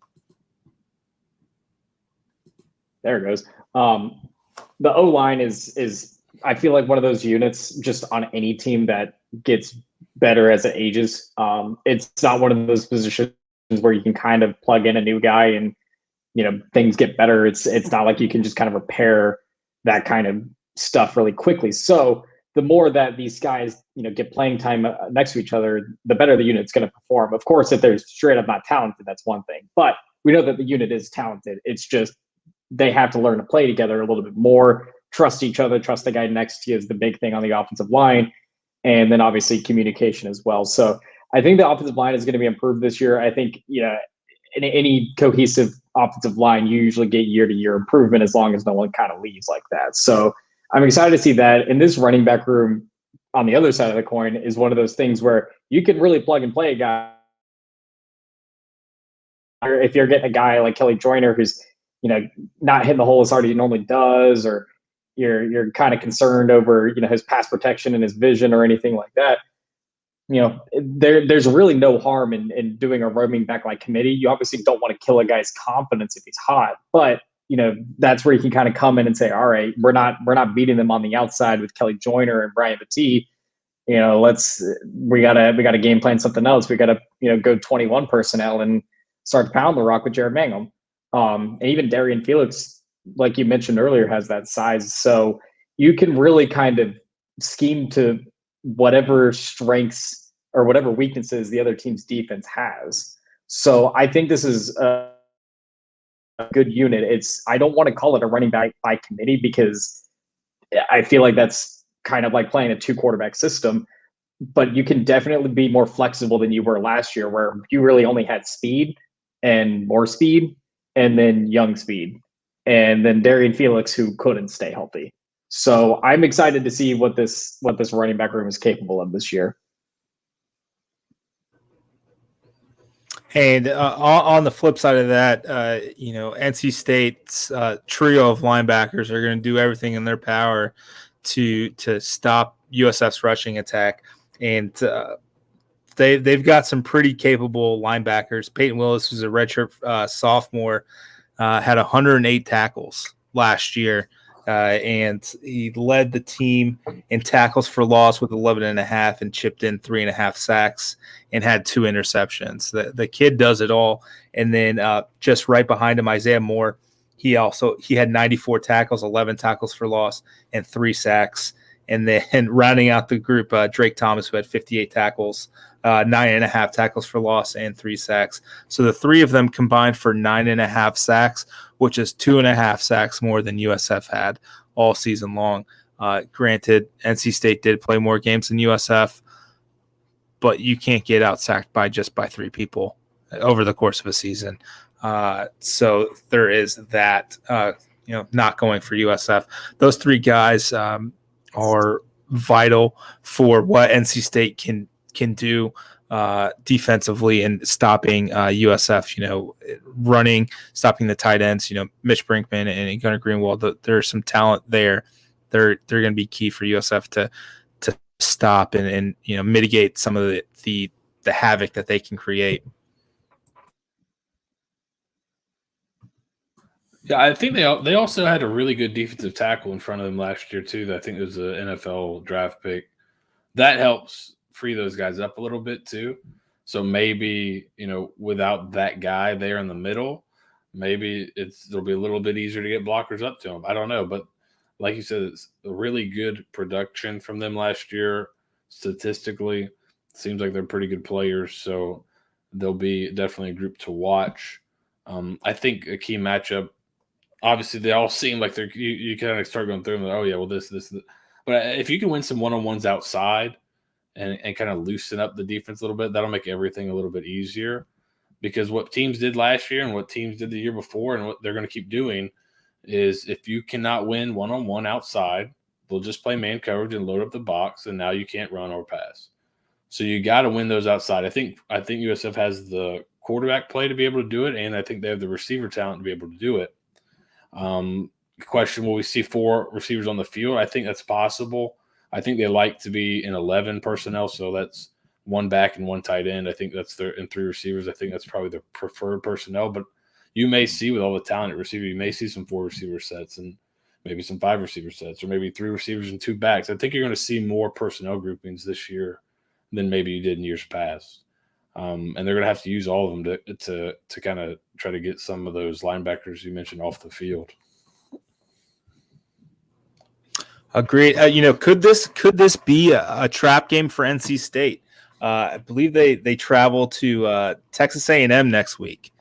There it goes. The O-line is I feel like one of those units just on any team that gets better as it ages. It's not one of those positions where you can kind of plug in a new guy and, things get better. It's not like you can just kind of repair that kind of stuff really quickly. So the more that these guys, get playing time next to each other, the better the unit's going to perform. Of course, if they're straight up not talented, that's one thing. But we know that the unit is talented. It's just they have to learn to play together a little bit more, trust each other, trust the guy next to you is the big thing on the offensive line. And then obviously communication as well. So I think the offensive line is going to be improved this year. I think, in any cohesive offensive line, you usually get year-to-year improvement as long as no one kind of leaves like that. So I'm excited to see that. In this running back room, on the other side of the coin, is one of those things where you can really plug and play a guy. If you're getting a guy like Kelly Joyner who's, not hitting the hole as hard as he normally does, or you're kind of concerned over, his pass protection and his vision or anything like that. There's really no harm in doing a roaming back like committee. You obviously don't want to kill a guy's confidence if he's hot, but that's where you can kind of come in and say, all right, we're not beating them on the outside with Kelly Joyner and Brian Battie. We gotta game plan something else. We gotta, go 21 personnel and start to pound the rock with Jared Mangum. And even Darian Felix, like you mentioned earlier, has that size. So you can really kind of scheme to whatever strengths or whatever weaknesses the other team's defense has. So I think this is a good unit. I don't want to call it a running back by committee because I feel like that's kind of like playing a 2-quarterback system, but you can definitely be more flexible than you were last year, where you really only had speed and more speed and then young speed, and then Darian Felix, who couldn't stay healthy. So I'm excited to see what this running back room is capable of this year. And on the flip side of that, NC State's trio of linebackers are going to do everything in their power to stop USF's rushing attack. And they've got some pretty capable linebackers. Payton Willis, who's a redshirt sophomore, had 108 tackles last year. And he led the team in tackles for loss with 11.5 and chipped in 3.5 sacks and had 2 interceptions. The kid does it all. And then just right behind him, Isaiah Moore, he had 94 tackles, 11 tackles for loss, and 3 sacks. And then rounding out the group, Drake Thomas, who had 58 tackles, 9.5 tackles for loss, and 3 sacks. So the 3 of them combined for 9.5 sacks, which is 2.5 sacks more than USF had all season long. Granted, NC State did play more games than USF, but you can't get out-sacked by 3 people over the course of a season. So there is that, not going for USF. Those 3 guys are vital for what NC State can do defensively and stopping USF, running, stopping the tight ends, Mitch Brinkman and Gunnar Greenwald. There's some talent there. They're going to be key for USF to stop and mitigate some of the havoc that they can create. Yeah, I think they also had a really good defensive tackle in front of them last year too. I think it was an NFL draft pick. That helps free those guys up a little bit too. So maybe, without that guy there in the middle, maybe it'll be a little bit easier to get blockers up to him. I don't know, but like you said, it's a really good production from them last year. Statistically, seems like they're pretty good players, so they'll be definitely a group to watch. I think a key matchup. Obviously, they all seem like they're. You kind of start going through them. Like, oh yeah, well this. But if you can win some one-on-ones outside and kind of loosen up the defense a little bit, that'll make everything a little bit easier. Because what teams did last year and what teams did the year before and what they're going to keep doing is if you cannot win one-on-one outside, they'll just play man coverage and load up the box, and now you can't run or pass. So you got to win those outside. I think USF has the quarterback play to be able to do it, and I think they have the receiver talent to be able to do it. Question, will we see 4 receivers on the field? I think that's possible. I think they like to be in 11 personnel, so that's 1 back and 1 tight end. I think that's and 3 receivers. I think that's probably the preferred personnel, but you may see with all the talent at receiver, you may see some 4 receiver sets and maybe some 5 receiver sets or maybe 3 receivers and 2 backs. I think you're going to see more personnel groupings this year than maybe you did in years past. And they're going to have to use all of them to kind of try to get some of those linebackers you mentioned off the field. Agreed. Could this be a trap game for NC State? I believe they travel to Texas A&M next week.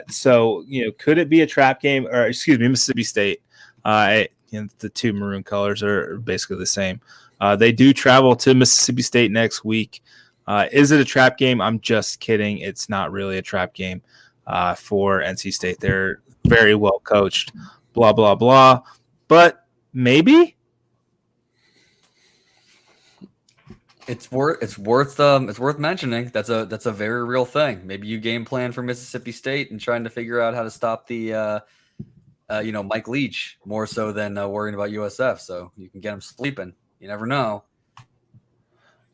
So could it be a trap game? Or excuse me, Mississippi State. The 2 maroon colors are basically the same. They do travel to Mississippi State next week. Is it a trap game? I'm just kidding. It's not really a trap game for NC State. They're very well coached. Blah blah blah. But maybe it's worth mentioning. That's a very real thing. Maybe you game plan for Mississippi State and trying to figure out how to stop the Mike Leach more so than worrying about USF. So you can get him sleeping. You never know.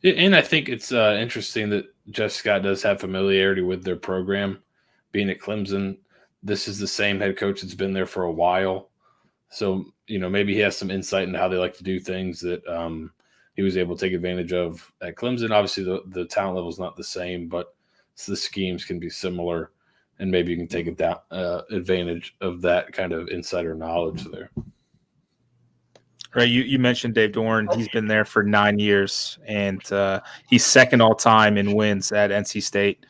And I think it's interesting that Jeff Scott does have familiarity with their program. Being at Clemson, this is the same head coach that's been there for a while. So, maybe he has some insight into how they like to do things that he was able to take advantage of at Clemson. Obviously, the talent level is not the same, but the schemes can be similar, and maybe you can take advantage of that kind of insider knowledge there. Right, you mentioned Dave Doran. He's been there for 9 years, and he's second all-time in wins at NC State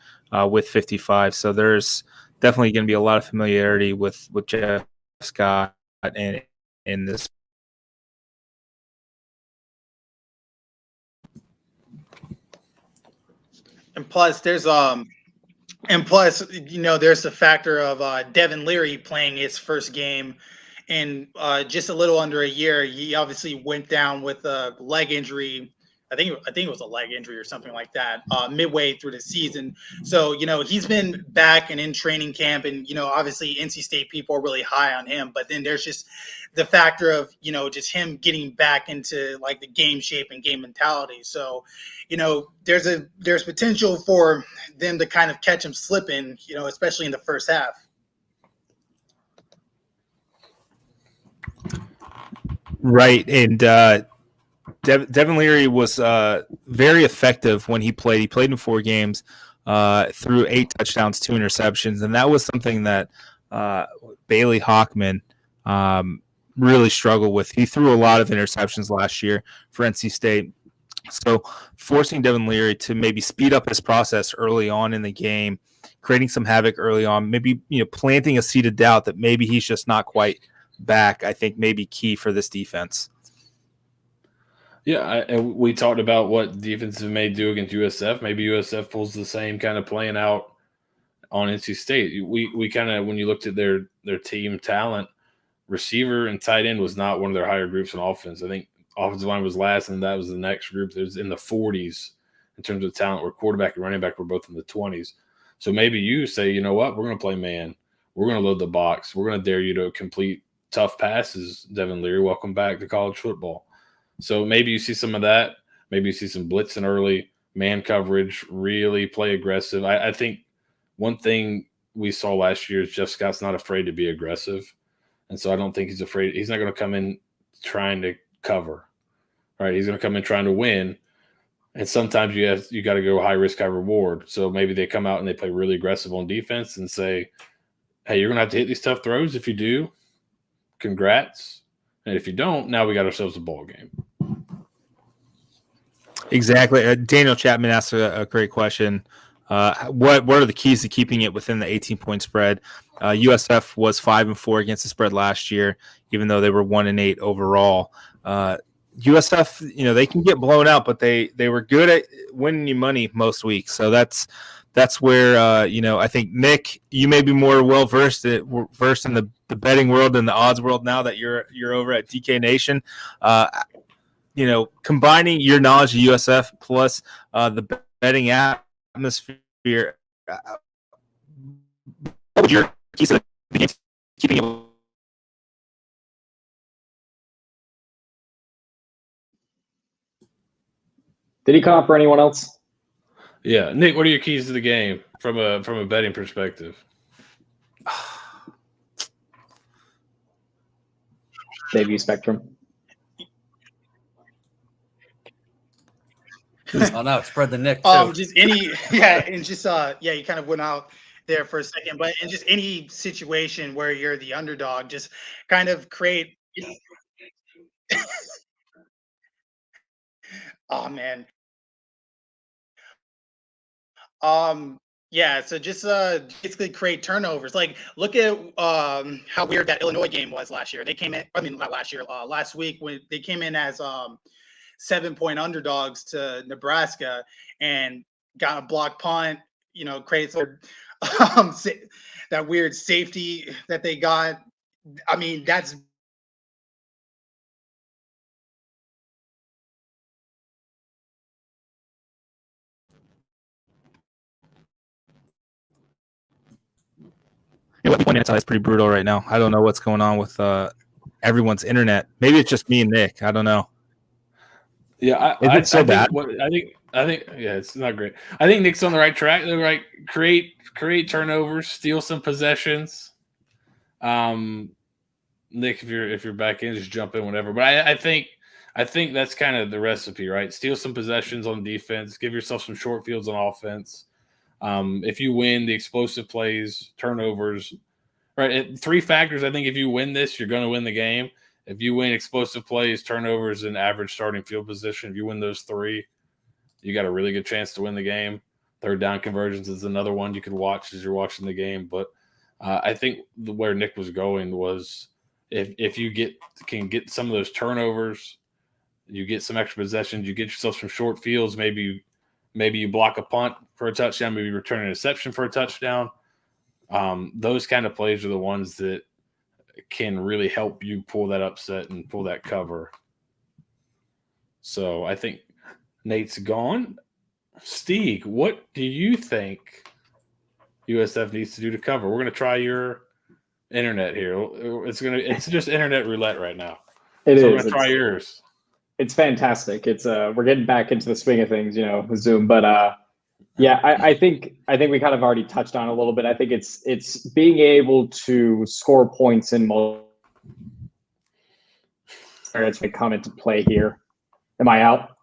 with 55. So there's definitely going to be a lot of familiarity with Jeff Scott and in this. And plus, there's the factor of Devin Leary playing his first game in just a little under a year. He obviously went down with a leg injury. I think it was a leg injury or something like that midway through the season. So, he's been back and in training camp, and, obviously NC State people are really high on him. But then there's just the factor of, just him getting back into like the game shape and game mentality. So, there's potential for them to kind of catch him slipping, especially in the first half. Right. And Devin Leary was very effective when he played. He played in 4 games, threw 8 touchdowns, 2 interceptions. And that was something that Bailey Hawkman really struggled with. He threw a lot of interceptions last year for NC State. So forcing Devin Leary to maybe speed up his process early on in the game, creating some havoc early on, maybe planting a seed of doubt that maybe he's just not quite back, I think may be key for this defense. Yeah, we talked about what defenses may do against USF. Maybe USF pulls the same kind of playing out on NC State. We kind of, when you looked at their team talent, receiver and tight end was not one of their higher groups on offense. I think offensive line was last, and that was the next group that was in the 40s in terms of talent, where quarterback and running back were both in the 20s. So maybe you say, you know what, we're going to play man. We're going to load the box. We're going to dare you to complete tough passes, Devin Leary. Welcome back to college football. So maybe you see some of that. Maybe you see some blitzing early, man coverage, really play aggressive. I think one thing we saw last year is Jeff Scott's not afraid to be aggressive. And so I don't think he's afraid. He's not going to come in trying to cover, right? He's going to come in trying to win. And sometimes you got to go high risk, high reward. So maybe they come out and they play really aggressive on defense and say, hey, you're going to have to hit these tough throws. If you do, congrats. And if you don't, now we got ourselves a ball game. Exactly. Daniel Chapman asked a great question. What are the keys to keeping it within the 18-point spread? USF was 5-4 against the spread last year, even though they were 1-8 overall. USF, they can get blown out, but they were good at winning you money most weeks. So that's where I think Nick, you may be more versed in the betting world and the odds world now that you're over at DK Nation. Combining your knowledge of USF plus the betting atmosphere, what would your keys to the game keeping it? Did he come up for anyone else? Yeah, Nick, what are your keys to the game from a betting perspective? Debut Spectrum. Oh no, spread the Nick too. Just any you kind of went out there for a second, but in just any situation where you're the underdog, just kind of create. Oh man. So just basically create turnovers. Like, look at how weird that Illinois game was last year. They came in, not last year, last week, when they came in as 7-point underdogs to Nebraska and got a block punt, creates that weird safety that they got. I mean, that's It's pretty brutal right now. I don't know what's going on with everyone's internet. Maybe it's just me and Nick. I don't know. Yeah, it's so bad. I think it's not great. I think Nick's on the right track. They're right. Create turnovers, steal some possessions. Nick, if you're back in, just jump in whenever. But I think that's kind of the recipe, right? Steal some possessions on defense. Give yourself some short fields on offense. If you win, the explosive plays, turnovers, right? 3 factors. I think if you win this, you're going to win the game. If you win explosive plays, turnovers, and average starting field position, if you win those 3, you got a really good chance to win the game. Third down conversions is another one you could watch as you're watching the game. But I think where Nick was going was if you can get some of those turnovers, you get some extra possessions, you get yourself some short fields, maybe you block a punt for a touchdown, maybe return an interception for a touchdown. Those kind of plays are the ones that can really help you pull that upset and pull that cover. So I think Nate's gone. Steeg, what do you think USF needs to do to cover? We're going to try your internet here. It's just internet roulette right now. We're going to try yours. It's fantastic. It's we're getting back into the swing of things, with Zoom. But I think we kind of already touched on it a little bit. I think it's being able to score points in multiple. It's going to come into play here. Am I out?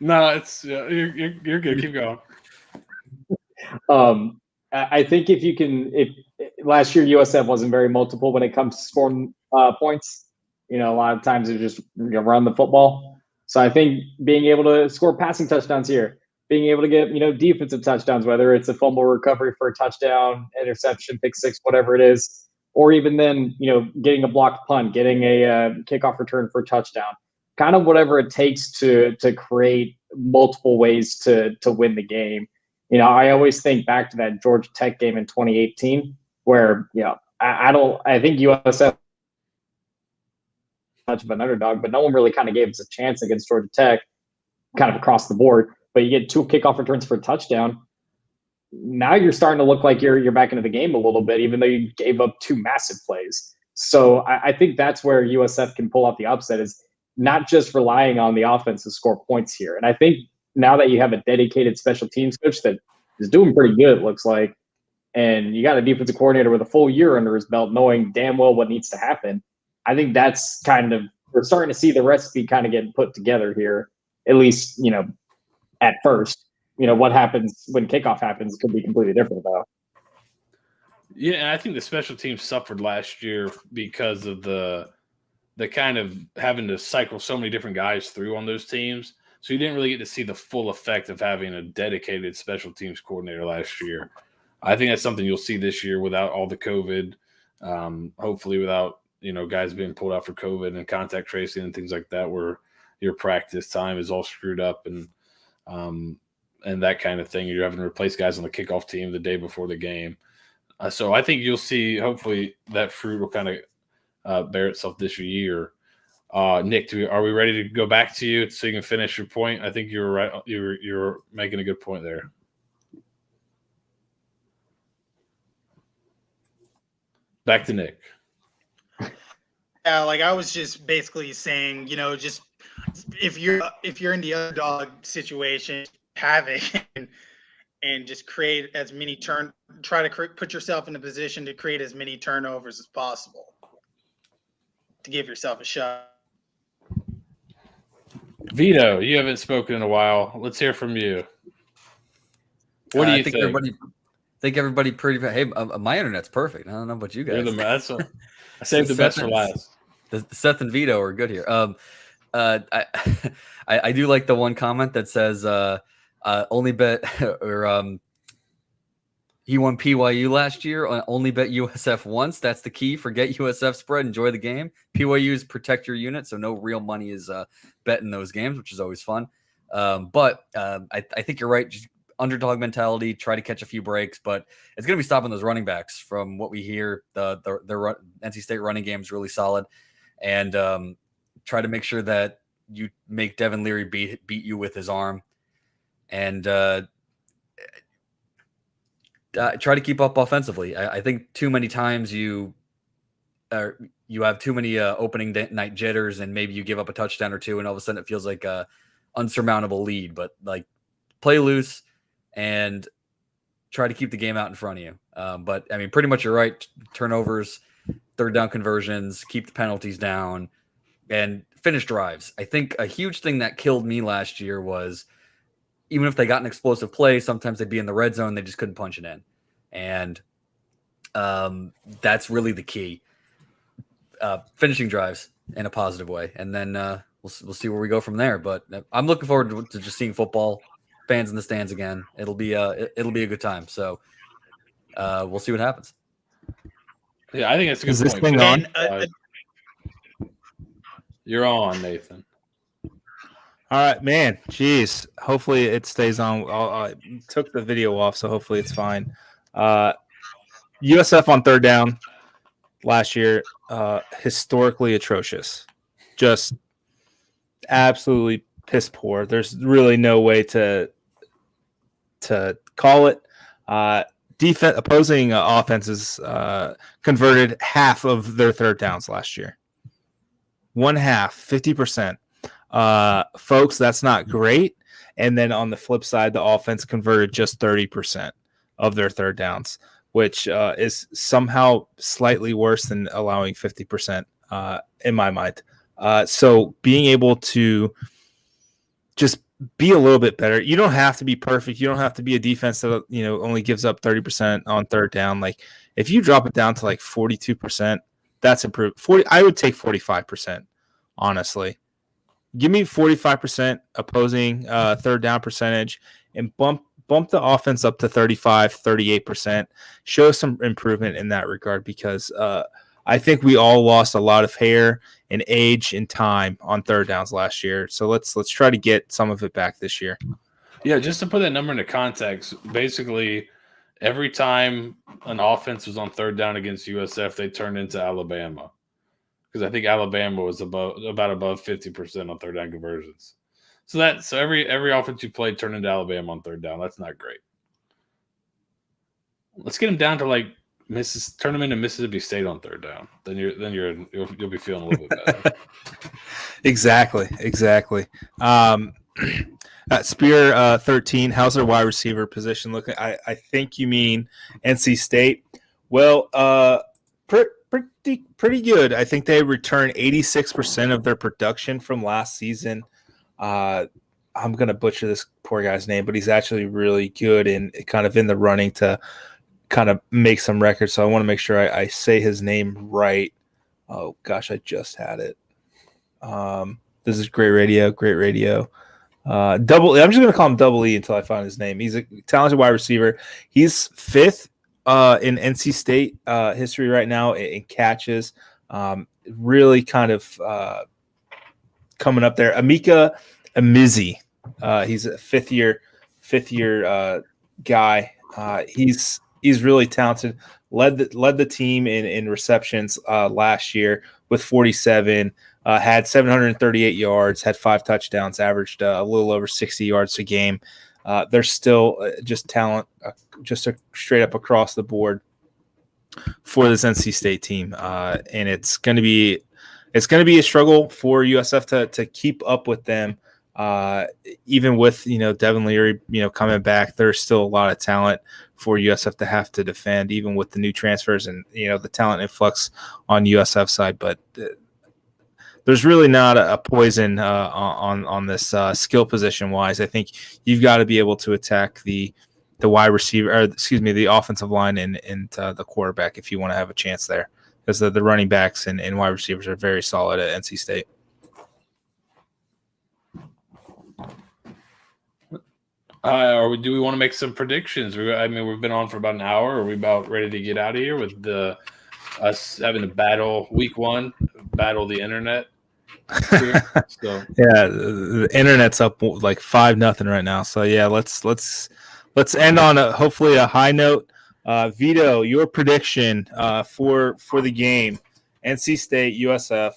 No, it's you're good. Keep going. I think if last year USF wasn't very multiple when it comes to scoring points. A lot of times it just run the football. So I think being able to score passing touchdowns here, being able to get, defensive touchdowns, whether it's a fumble recovery for a touchdown, interception, pick 6, whatever it is, or even then, getting a blocked punt, getting a kickoff return for a touchdown, kind of whatever it takes to create multiple ways to win the game. I always think back to that Georgia Tech game in 2018 where, I think USF much of an underdog, but no one really kind of gave us a chance against Georgia Tech, kind of across the board. But you get 2 kickoff returns for a touchdown. Now you're starting to look like you're back into the game a little bit, even though you gave up 2 massive plays. So I think that's where USF can pull off the upset, is not just relying on the offense to score points here. And I think now that you have a dedicated special teams coach that is doing pretty good, it looks like, and you got a defensive coordinator with a full year under his belt, knowing damn well what needs to happen, I think that's kind of, we're starting to see the recipe kind of getting put together here, at least, at first. What happens when kickoff happens could be completely different, though. Yeah, and I think the special teams suffered last year because of the kind of having to cycle so many different guys through on those teams. So you didn't really get to see the full effect of having a dedicated special teams coordinator last year. I think that's something you'll see this year without all the COVID, hopefully without, guys being pulled out for COVID and contact tracing and things like that, where your practice time is all screwed up and that kind of thing. You're having to replace guys on the kickoff team the day before the game. So I think you'll see, hopefully, that fruit will kind of bear itself this year. Nick, are we ready to go back to you so you can finish your point? I think you were right. You're making a good point there. Back to Nick. Yeah, I was just basically saying, just if you're in the underdog situation, have it and just create as many try to put yourself in a position to create as many turnovers as possible to give yourself a shot. Vito, you haven't spoken in a while. Let's hear from you. What do you think? Everybody pretty. Hey, my internet's perfect. I don't know about you guys. I saved the best for last. The Seth and Vito are good here. I do like the one comment that says only bet or he won PYU last year. Only bet USF once. That's the key. Forget USF spread. Enjoy the game. PYU's protect your unit, so no real money is bet in those games, which is always fun. But I think you're right. Just underdog mentality. Try to catch a few breaks, but it's going to be stopping those running backs. From what we hear, the NC State running game is really solid, and try to make sure that you make Devin Leary beat you with his arm, and try to keep up offensively. I think too many times you have too many opening night jitters, and maybe you give up a touchdown or two, and all of a sudden it feels like a unsurmountable lead. But play loose and try to keep the game out in front of you. But I mean, pretty much you're right. Turnovers, third down conversions, keep the penalties down, and finish drives. I think a huge thing that killed me last year was, even if they got an explosive play, sometimes they'd be in the red zone. They just couldn't punch it in. And that's really the key. Finishing drives in a positive way. And then we'll see where we go from there. But I'm looking forward to just seeing football, fans in the stands again. It'll be a good time. So we'll see what happens. Yeah, I think it's a good Is this point. thing on? You're on, Nathan. All right, man. Jeez. Hopefully it stays on. I took the video off, so hopefully it's fine. USF on third down last year, historically atrocious. Just absolutely piss poor. There's really no way to call it. Opposing offenses converted half of their third downs last year. 50%. Folks, that's not great. And then on the flip side, the offense converted just 30% of their third downs, which is somehow slightly worse than allowing 50% in my mind. So being able to just be a little bit better. You don't have to be perfect. You don't have to be a defense that only gives up 30% on third down. Like if you drop it down to 42%, that's improved. 40. I would take 45%, honestly. Give me 45% opposing third down percentage and bump the offense up to 35, 38%. Show some improvement in that regard, because I think we all lost a lot of hair and age and time on third downs last year. So let's try to get some of it back this year. Yeah, just to put that number into context, basically every time an offense was on third down against USF, they turned into Alabama. because I think Alabama was above 50% on third down conversions. So every offense you play turned into Alabama on third down. That's not great. Let's get them down to like turn them into Mississippi State on third down. Then you'll be feeling a little bit better. Exactly. Spear 13. How's their wide receiver position looking? I think you mean NC State. Well, pretty good. I think they returned 86% of their production from last season. I'm gonna butcher this poor guy's name, but he's actually really good and kind of in the running to kind of make some records. So I want to make sure I say his name right. Oh gosh, I just had it. This is great radio. I'm just gonna call him Double E until I find his name. He's a talented wide receiver. He's fifth in NC State history right now in catches. Really kind of coming up there. Emeka Amizi. He's a fifth year guy. He's really talented. Led the team in receptions last year with 47. Had 738 yards. Had 5 touchdowns. Averaged a little over 60 yards a game. There's still just talent, just straight up across the board for this NC State team, and it's going to be a struggle for USF to keep up with them. Even with Devin Leary coming back, there's still a lot of talent for USF to have to defend, even with the new transfers and the talent influx on USF side. But there's really not a poison on this skill position wise. I think you've got to be able to attack the wide receiver, or the offensive line and the quarterback if you want to have a chance there, because the running backs and wide receivers are very solid at NC State. Do we want to make some predictions? We've been on for about an hour. Are we about ready to get out of here with us having to battle week 1, battle the internet? So yeah, the internet's up like 5-0 right now. So yeah, let's end on hopefully a high note. Vito, your prediction for the game: NC State USF,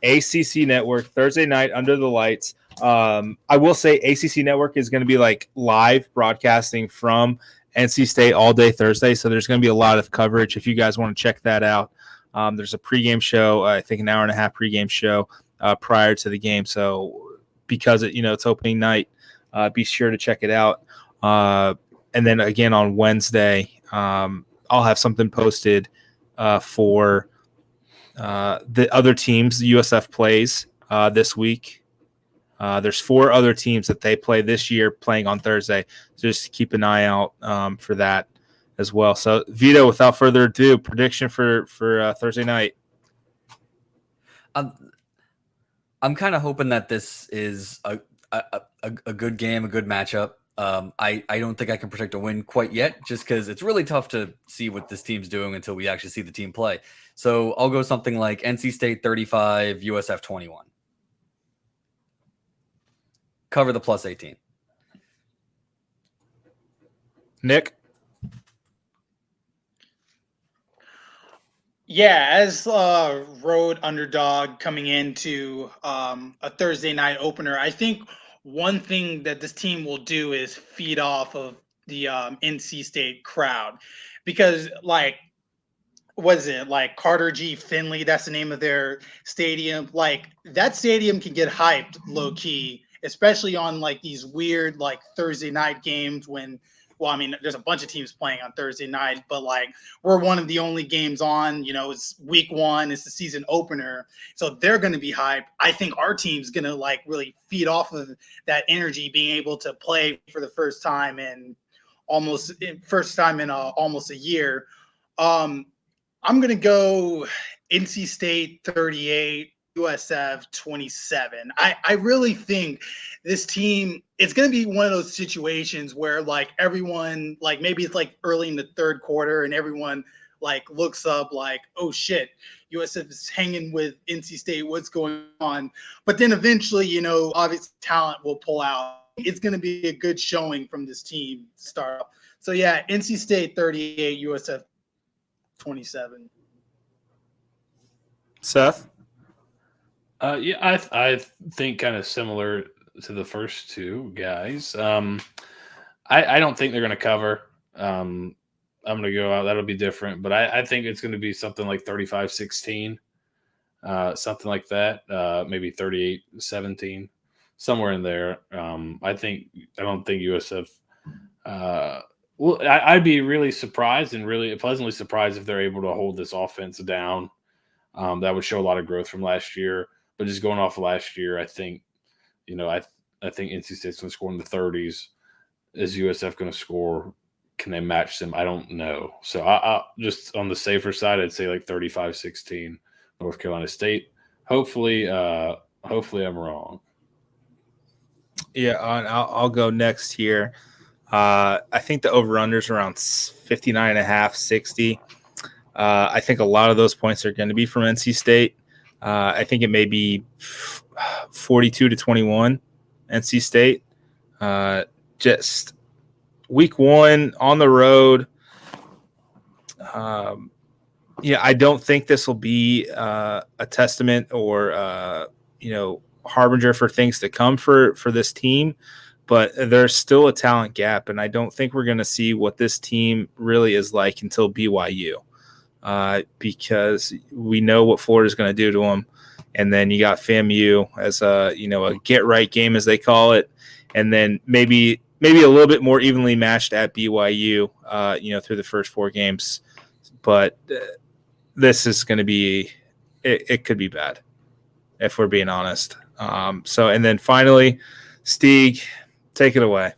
ACC Network, Thursday night under the lights. I will say ACC Network is going to be like live broadcasting from NC State all day Thursday, so there's going to be a lot of coverage if you guys want to check that out. There's a pregame show, I think an hour and a half pregame show prior to the game. So because it's opening night, be sure to check it out. And then again on Wednesday, I'll have something posted for the other teams USF plays this week. There's 4 other teams that they play this year playing on Thursday. So just keep an eye out for that as well. So Vito, without further ado, prediction for Thursday night. I'm kind of hoping that this is a good game, a good matchup. I don't think I can predict a win quite yet, just because it's really tough to see what this team's doing until we actually see the team play. So I'll go something like NC State 35, USF 21. Cover the plus 18. Nick? Yeah, as road underdog coming into a Thursday night opener, I think one thing that this team will do is feed off of the NC State crowd, because Carter G. Finley, that's the name of their stadium. That stadium can get hyped low key, especially on these weird Thursday night games when. Well, there's a bunch of teams playing on Thursday night, but we're one of the only games on. It's week 1, it's the season opener, so they're going to be hyped. I think our team's going to really feed off of that energy, being able to play for the first time in almost a year. I'm going to go NC State 38, USF 27. I really think this team, it's going to be one of those situations where everyone, maybe it's early in the third quarter and everyone looks up oh shit, USF is hanging with NC State, what's going on? But then eventually, obviously talent will pull out. It's going to be a good showing from this team start up. So yeah, NC State 38, USF 27. Seth? Yeah, I think kind of similar to the first two guys. I don't think they're going to cover. I'm going to go out. That'll be different. But I think it's going to be something like 35-16, something like that, maybe 38-17, somewhere in there. I don't think USF well, I'd be really surprised and really pleasantly surprised if they're able to hold this offense down. That would show a lot of growth from last year. But just going off of last year, I think, I think NC State's going to score in the 30s. Is USF going to score? Can they match them? I don't know. So I just on the safer side, I'd say like 35-16, North Carolina State. Hopefully I'm wrong. Yeah, I'll go next here. I think the over-under's around 59.5, 60. I think a lot of those points are going to be from NC State. I think it may be 42-21 NC State. Just week one on the road. I don't think this will be a testament or harbinger for things to come for this team, but there's still a talent gap, and I don't think we're going to see what this team really is like until BYU. Because we know what Florida's going to do to them. And then you got FAMU as a get right game, as they call it. And then maybe a little bit more evenly matched at BYU, through the first four games. But this is going to be, it could be bad if we're being honest. And then finally, Stieg, take it away.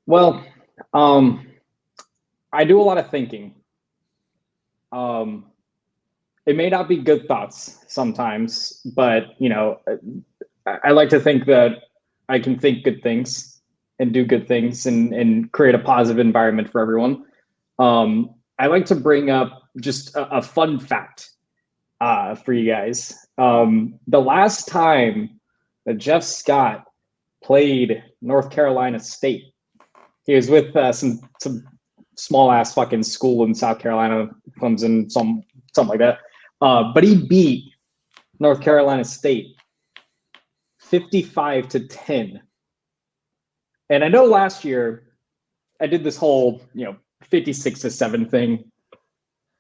Well, I do a lot of thinking. It may not be good thoughts sometimes, but I like to think that I can think good things and do good things and create a positive environment for everyone. I like to bring up just a fun fact for you guys. The last time that Jeff Scott played North Carolina State, he was with some small ass fucking school in South Carolina, Clemson, something like that. But he beat North Carolina State 55-10. And I know last year I did this whole 56-7 thing,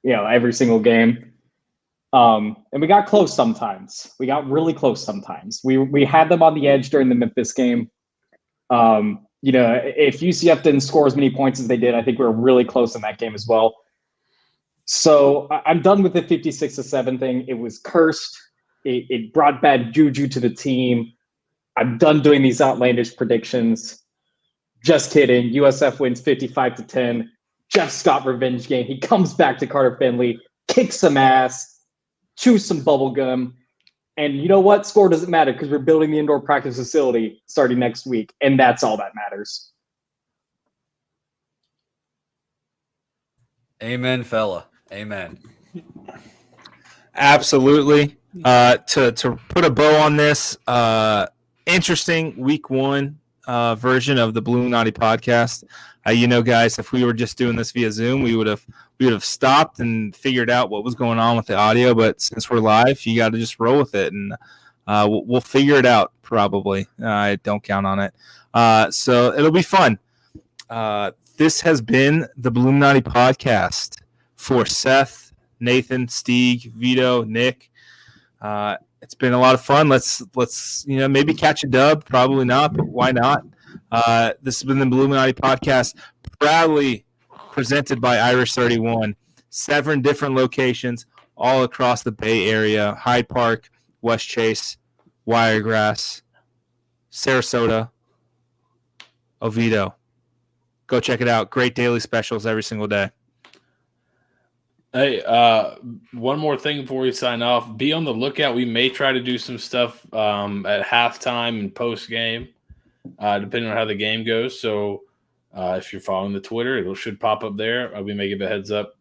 every single game. And we got close sometimes. We got really close sometimes. We had them on the edge during the Memphis game. If UCF didn't score as many points as they did, I think we were really close in that game as well. So I'm done with the 56-7 thing. It was cursed. It brought bad juju to the team. I'm done doing these outlandish predictions. Just kidding. USF wins 55-10. Jeff Scott revenge game. He comes back to Carter Finley, kicks some ass, chews some bubble gum. And you know what? Score doesn't matter because we're building the indoor practice facility starting next week. And that's all that matters. Amen, fella. Amen. Absolutely. To put a bow on this, interesting week one version of the Bulluminati podcast. Guys, if we were just doing this via Zoom, we would have stopped and figured out what was going on with the audio. But since we're live, you got to just roll with it, and we'll figure it out. Probably, I don't count on it. So it'll be fun. This has been the Bulluminati podcast for Seth, Nathan, Stieg, Vito, Nick. It's been a lot of fun. Let's maybe catch a dub. Probably not, but why not? This has been the Bulluminati podcast, proudly presented by Irish 31. 7 different locations all across the Bay Area: Hyde Park, West Chase, Wiregrass, Sarasota, Oviedo. Go check it out. Great daily specials every single day. Hey, one more thing before we sign off. Be on the lookout. We may try to do some stuff at halftime and post game, depending on how the game goes. So if you're following the Twitter, it should pop up there. We may give a heads up,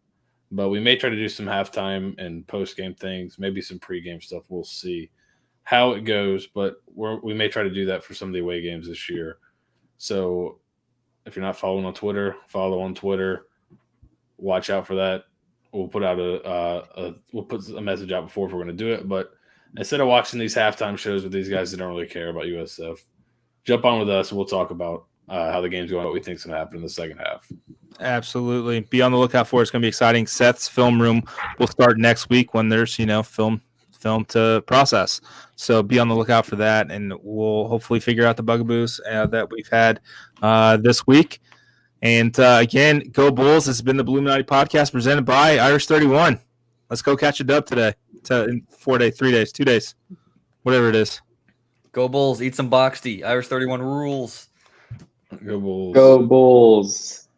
but we may try to do some halftime and post game things, maybe some pregame stuff. We'll see how it goes, but we may try to do that for some of the away games this year. So if you're not following on Twitter, follow on Twitter. watch out for that. We'll put out we'll put a message out before if we're going to do it. But instead of watching these halftime shows with these guys that don't really care about USF, jump on with us and we'll talk about how the game's going, what we think is going to happen in the second half. Absolutely. Be on the lookout for it. It's going to be exciting. Seth's film room will start next week when there's, film to process. So be on the lookout for that, and we'll hopefully figure out the bugaboos that we've had this week. And again, go Bulls. This has been the Bulluminati podcast presented by Irish 31. Let's go catch a dub today. In 4 days, 3 days, 2 days, whatever it is. Go Bulls. Eat some boxty. Irish 31 rules. Go Bulls. Go Bulls.